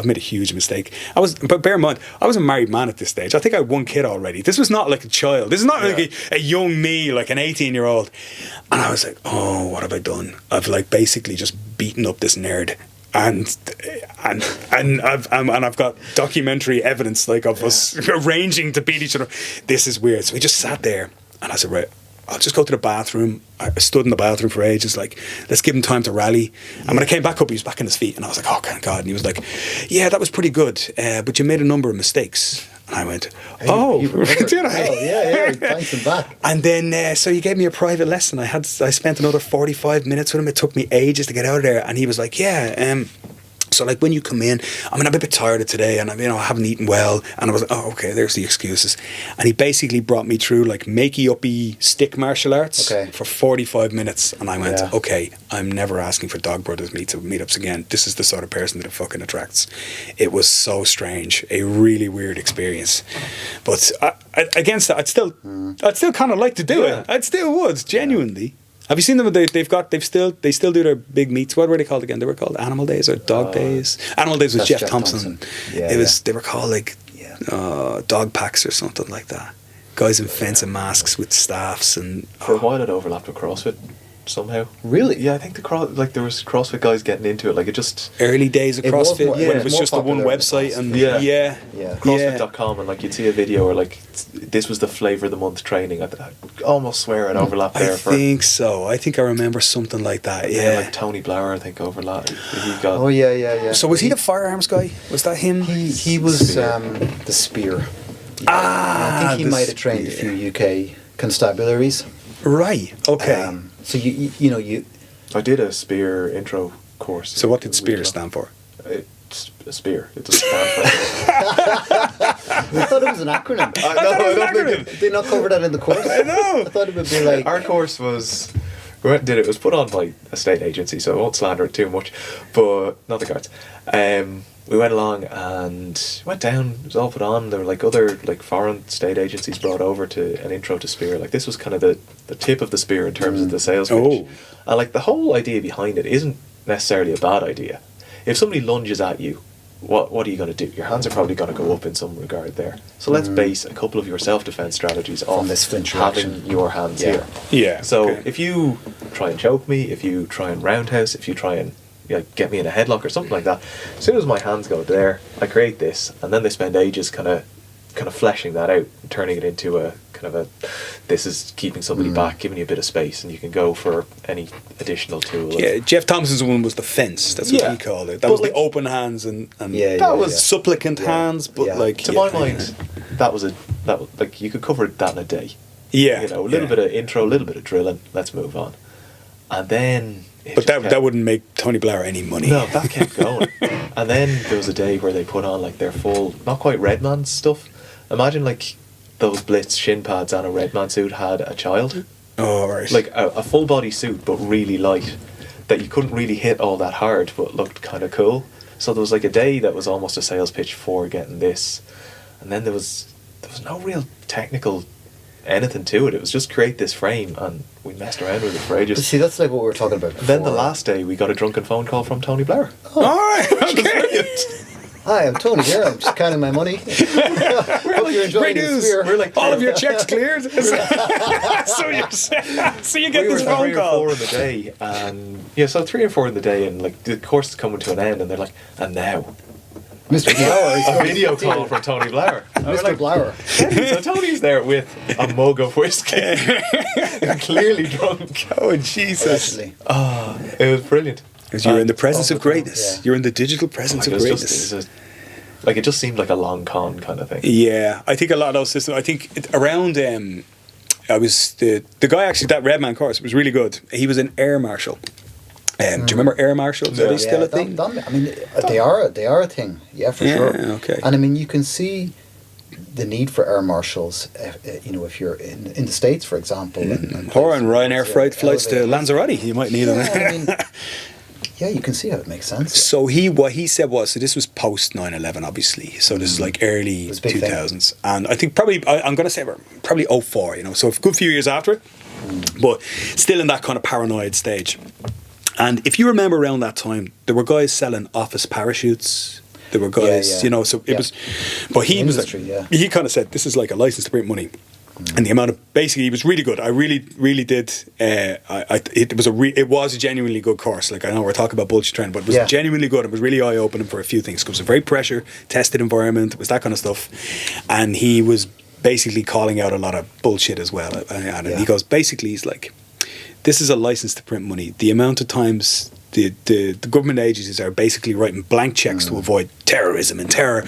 made a huge mistake. But bear in mind, I was a married man at this stage. I think I had one kid already. This was not like a child. This is not like a young me, like an 18-year-old. And I was like, oh, what have I done? I've like basically just beaten up this nerd. And I've got documentary evidence like of us arranging to beat each other. This is weird. So we just sat there, and I said, right, I'll just go to the bathroom. I stood in the bathroom for ages, like, let's give him time to rally. And when I came back up, he was back on his feet, and I was like, oh, thank God. And he was like, yeah, that was pretty good, but you made a number of mistakes. And I went, did I? Yeah, thanks him back. And then, so he gave me a private lesson. I spent another 45 minutes with him. It took me ages to get out of there. And he was like, So like when you come in, I mean, I'm a bit tired of today, and I haven't eaten well, and I was like, oh, okay, there's the excuses. And he basically brought me through like makey-uppy stick martial arts for 45 minutes, and I went, okay, I'm never asking for Dog Brothers meetups again. This is the sort of person that it fucking attracts. It was so strange, a really weird experience. But against that, I'd still kind of like to do it. I still would, genuinely. Have you seen them? They still do their big meets. What were they called again? They were called Animal Days or Dog Days. Animal Days was Jeff Thompson. They were called like dog packs or something like that. Guys in fencing masks with staffs and. For a while, it overlapped with CrossFit somehow. Really? Yeah, I think there was CrossFit guys getting into it. Like it just early days of CrossFit when it was just the one website and CrossFit.com, and like you'd see a video or like this was the flavor of the month training. I almost swear it overlapped there. I think I remember something like that. Yeah, like Tony Blauer, I think overlapped. He got. Oh yeah. So was he the firearms guy? Was that him? He was the spear. I think he might have trained a few UK constabularies. Right. Okay. So you. I did a spear intro course. So what did spear stand for? It's a spear. It doesn't stand for. I thought it was an acronym. I don't think they not cover that in the course. I know. I thought it would be like our course was. We went and did it. It was put on by a state agency, so I won't slander it too much, but not the guards. We went along and went down. It was all put on. There were like other like foreign state agencies brought over to an intro to spear. Like this was kind of the tip of the spear in terms of the sales pitch. And like the whole idea behind it isn't necessarily a bad idea. If somebody lunges at you, what are you going to do? Your hands are probably going to go up in some regard there. So let's base a couple of your self-defense strategies on this flinch having your hands here. Yeah. So if you try and choke me, if you try and roundhouse, if you try and get me in a headlock or something like that, as soon as my hands go there, I create this, and then they spend ages kind of fleshing that out and turning it into a kind of a this is keeping somebody back, giving you a bit of space, and you can go for any additional tool. Yeah, Jeff Thompson's one was the fence. That's what he called it. That was like the open hands and that was supplicant hands, but like to my mind, that was like you could cover that in a day. Yeah, a little bit of intro, a little bit of drilling. Let's move on, and then. But that wouldn't make Tony Blauer any money. No, that kept going. And then there was a day where they put on like their full, not quite Redman stuff. Imagine like those Blitz shin pads and a Redman suit had a child. Oh, right. Like a full body suit, but really light, that you couldn't really hit all that hard, but looked kind of cool. So there was like a day that was almost a sales pitch for getting this, and then there was no real technical anything to it. It was just create this frame, and we messed around with it for ages. But see, that's like what we were talking about before. Then the last day we got a drunken phone call from Tony Blauer. All right, okay. Hi, I'm Tony here. I'm just counting my money. Hope you're enjoying the spear. We're like, all of your checks cleared. So you get this phone call. 3 or 4 in the day, and so 3 or 4 in the day, and like the course is coming to an end, and they're like, and now. Mr. Blauer. A video call from Tony Blauer. Mr. Blauer. So Tony's there with a mug of whiskey. Clearly drunk. Oh, Jesus. It was brilliant. Because you're in the presence of greatness. Yeah. You're in the digital presence of greatness. It just seemed like a long con kind of thing. Yeah. I think a lot of those systems, I think around, I was, the guy actually, that Redman course was really good. He was an air marshal. Do you remember air marshals? Are they still a thing? I mean, they are a thing. Yeah, for sure. Okay. And I mean, you can see the need for air marshals. If you're in the States, for example, or on Ryanair flights to Lanzarote, you might need them. I mean, you can see how it makes sense. So what he said was, so this was post 9/11, obviously. So this is like early 2000s, and I think I'm going to say probably 2004. So a good few years after it, but still in that kind of paranoid stage. And if you remember around that time, there were guys selling office parachutes. There were guys, so it was, but he was, he kind of said, this is like a license to print money. And the amount of, basically, he was really good. I really, really did, it was a genuinely good course. Like, I know we're talking about bullshit trend, but it was genuinely good. It was really eye-opening for a few things. It was a very pressure-tested environment. It was that kind of stuff. And he was basically calling out a lot of bullshit as well. And he goes, basically, he's like, this is a license to print money. The amount of times the government agencies are basically writing blank checks to avoid terrorism and terror.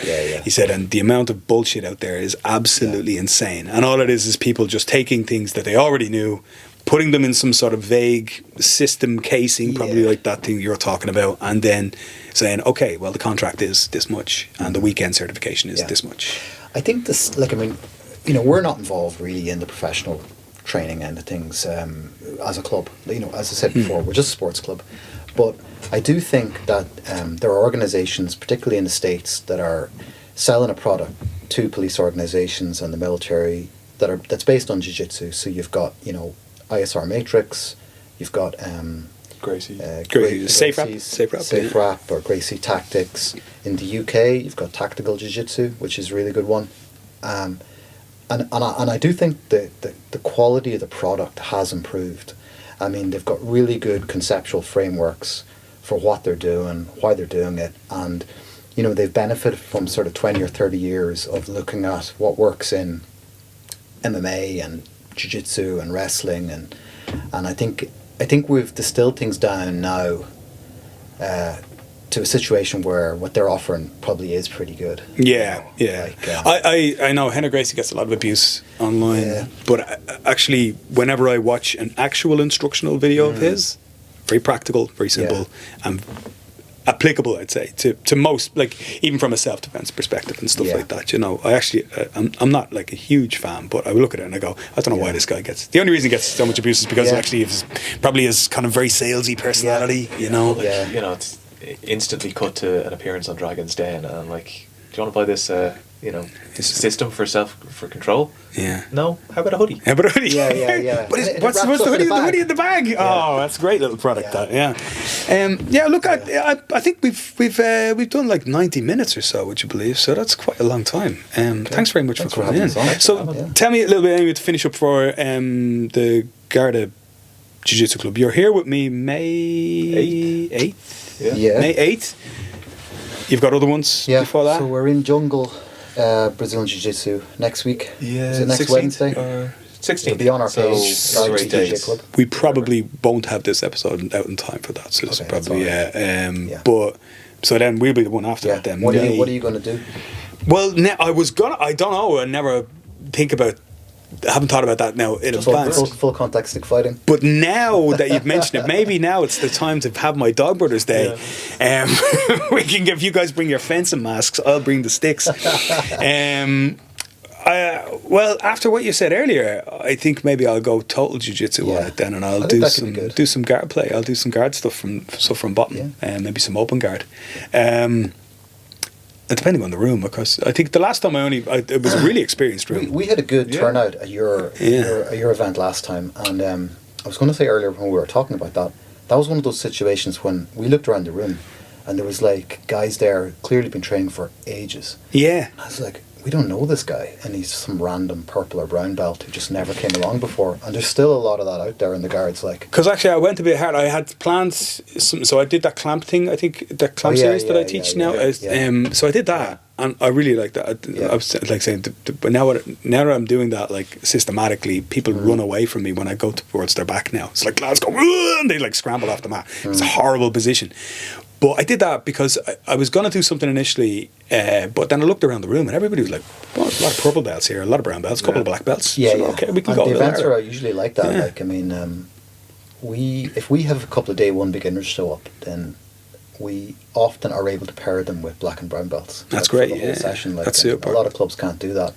He said, and the amount of bullshit out there is absolutely insane. And all it is people just taking things that they already knew putting them in some sort of vague system casing, probably Yeah. like that thing you're talking about, and then saying, okay, well, the contract is this much, and the weekend certification is Yeah. this much. I think this, like, I mean, you know, we're not involved really in the professional training end of things as a club. You know, as I said before, we're just a sports club. But I do think that there are organisations, particularly in the States, that are selling a product to police organisations and the military that's based on jiu-jitsu. So you've got, you know, ISR Matrix, you've got Gracie. Safe Rap, Safe Rap or Gracie Tactics. In the UK, you've got Tactical Jiu-Jitsu, which is a really good one. And I do think the quality of the product has improved. I mean, they've got really good conceptual frameworks for what they're doing, why they're doing it, and you know, they've benefited from sort of 20 or 30 years of looking at what works in MMA and jiu-jitsu and wrestling, and I think we've distilled things down now to a situation where what they're offering probably is pretty good. Yeah, You know, yeah. like, I know Henry Gracie gets a lot of abuse online, Yeah. but actually, whenever I watch an actual instructional video of his, very practical, very simple, and applicable, I'd say, to most, like, even from a self-defense perspective and stuff Yeah. like that. You know, I actually, I'm not like a huge fan, but I would look at it and I go, I don't know why this guy gets. The only reason he gets so much abuse is because actually of his, probably his kind of very salesy personality. You know, Like, Yeah. you know, it's instantly cut to an appearance on Dragon's Den, and I'm like, do you want to buy this, you know, system for control? yeah. No, how about a hoodie? Yeah, but hoodie. Yeah, yeah, yeah. But And it what's wraps the up hoodie? in a The bag. hoodie in the bag. Oh, that's a great little product. Yeah. That. Yeah. Look, I think we've done like 90 minutes or so, would you believe? So that's quite a long time. Thanks very much Thanks for for coming in. having us on. So Yeah. tell me a little bit anyway to finish up for the Garda Jiu-Jitsu Club. You're here with me May 8th. Yeah. May 8th. You've got other ones Yeah, before that? so we're in Jungle Brazilian Jiu-Jitsu next week. Yeah, Is it next 16th Wednesday? or 16th. It'll be on our So, page. so Garda 8 TJ days. Club. We probably won't have this episode out in time for that, so this Okay, will probably that's all right. Yeah. But so then we'll be the one after Yeah. that. Then What are May. you going to do? Well, I don't know. I never think about. I haven't thought about that now in advance. Full contact stick fighting. But now that you've mentioned it, maybe now it's the time to have my Dog Brothers Day. We can if you guys bring your fencing masks, I'll bring the sticks. Well, after what you said earlier, I think maybe I'll go total jiu-jitsu on Yeah. it then, and I I'll think do that could be good. some guard play. I'll do some guard stuff from bottom, and maybe some open guard. Depending on the room, because I think the last time it was a really experienced room. We had a good turnout at your event last time, and I was going to say earlier when we were talking about that was one of those situations when we looked around the room, and there was like guys there clearly been training for ages. Yeah. I was like, we don't know this guy, and he's some random purple or brown belt who just never came along before. And there's still a lot of that out there in the guards, like. Because actually, I went a bit hard. I had plans, so I did that clamp thing. I think that clamp series that I teach now. So I did that, and I really like that. I was like saying, but now that I'm doing that like systematically, people run away from me when I go towards their back. Now it's like lads go, and they like scramble off the mat. It's a horrible position. But I did that because I was going to do something initially, but then I looked around the room and everybody was like, well, a lot of purple belts here, a lot of brown belts, a couple of black belts. Yeah, So, okay, we can and go the a events little are higher. usually like that. Yeah. Like, I mean, if we have a couple of day one beginners show up, then we often are able to pair them with black and brown belts. That's for great, the whole yeah. session. Like, That's super. a lot of clubs can't do that.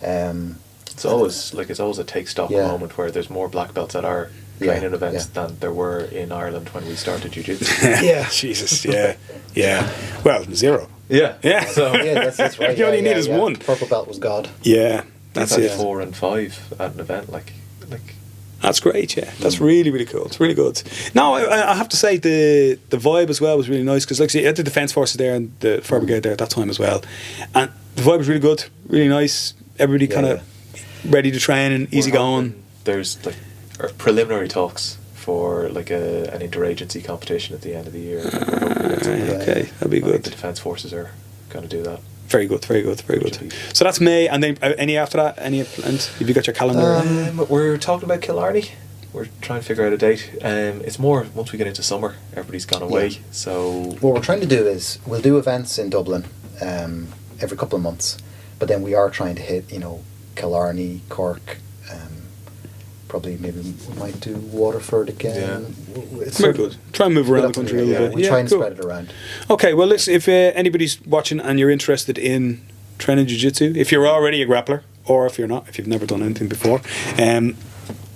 It's always a take stock Yeah. moment where there's more black belts at our training events than there were in Ireland when we started jiu-jitsu. Yeah. Jesus, yeah. Well, 0. Yeah. So Yeah, that's right. You only need is one. Purple belt was God. Yeah, that's That's it. 4 and 5 at an event like That's great, yeah. That's really, really cool. It's really good. No, I have to say the vibe as well was really nice because, like I say, I had the Defence Forces there and the Fire Brigade there at that time as well, and the vibe was really good, really nice. Everybody kind of ready to train and easy going. There's like preliminary talks for like an interagency competition at the end of the year. Okay, that'd be I think good. the Defence Forces are going to do that. Very good. So that's May, and then any after that? Any plans? Have you got your calendar? We're talking about Killarney. We're trying to figure out a date. It's more once we get into summer, everybody's gone away. Yeah. So What we're trying to do is we'll do events in Dublin every couple of months, but then we are trying to hit Killarney, Cork, probably maybe we might do Waterford again. It's Very sort of- good. Try and move around the country a little yeah. bit. We Yeah, try and cool. spread it around. Okay, well, listen, if anybody's watching and you're interested in training jiu-jitsu, if you're already a grappler, or if you're not, if you've never done anything before,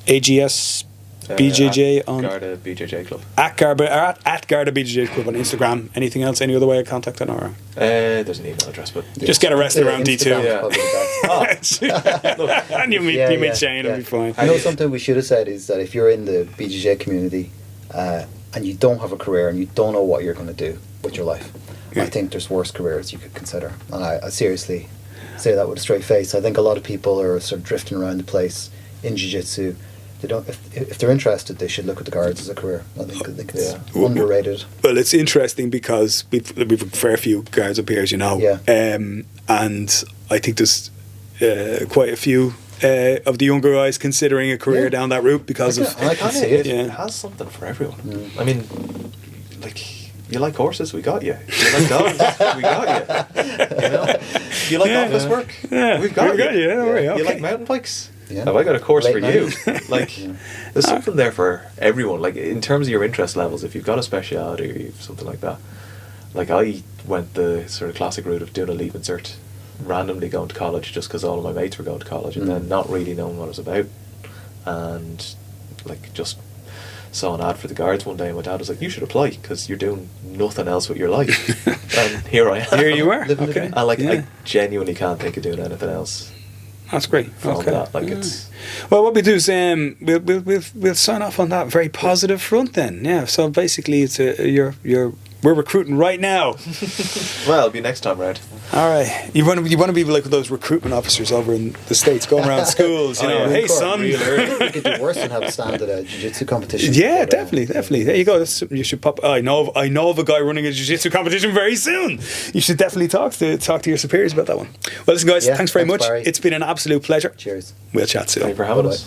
AGS BJJ on Garda BJJ Club. at Garda BJJ Club on Instagram. Anything else? Any other way of contacting or There's an email address, but just get arrested around D2. Instagram's Yeah. probably the best. and you meet Shane, it'll be fine. You know, something we should have said is that if you're in the BJJ community and you don't have a career and you don't know what you're going to do with your life, Yeah. I think there's worse careers you could consider. And I seriously say that with a straight face. I think a lot of people are sort of drifting around the place in jiu-jitsu. They don't. If they're interested, they should look at the guards as a career. I think it's underrated. Well, it's interesting because we've a fair few guards up here, as you know. Yeah. And I think there's quite a few of the younger guys considering a career Yeah. down that route because of. I can see it. Yeah. It has something for everyone. I mean, like, you like horses, we got you. You like dogs, we got you. You know, you like office work, Yeah, we've got you. you. Don't worry, You okay. like mountain bikes. Yeah. Have I got a course Late for you? night. Like, there's something there for everyone. Like, in terms of your interest levels, if you've got a speciality or you've something like that. Like, I went the sort of classic route of doing a leaving cert, randomly going to college just because all of my mates were going to college, and then not really knowing what it was about, and like just saw an ad for the guards one day, and my dad was like, "You should apply because you're doing nothing else with your life." And here I am. Here you are. Living the Okay. dream. And like, Yeah. I genuinely can't think of doing anything else That's great. from Okay. that. Like, Yeah. it's Well, what we do is we'll sign off on that very positive front then. Yeah. So basically, it's we're recruiting right now. well, it'll be next time round. All right. You want to be like those recruitment officers over in the States going around schools. You Oh, know, yeah. hey son. You could do worse than have a stand at a jiu-jitsu competition. Yeah, But, definitely. There you go. That's something you should pop. I know of a guy running a jiu-jitsu competition very soon. You should definitely talk to your superiors about that one. Well, listen, guys. Yeah, thanks very thanks, much. Barry. It's been an absolute pleasure. Cheers. We'll chat soon. Thank you for having Bye-bye. us.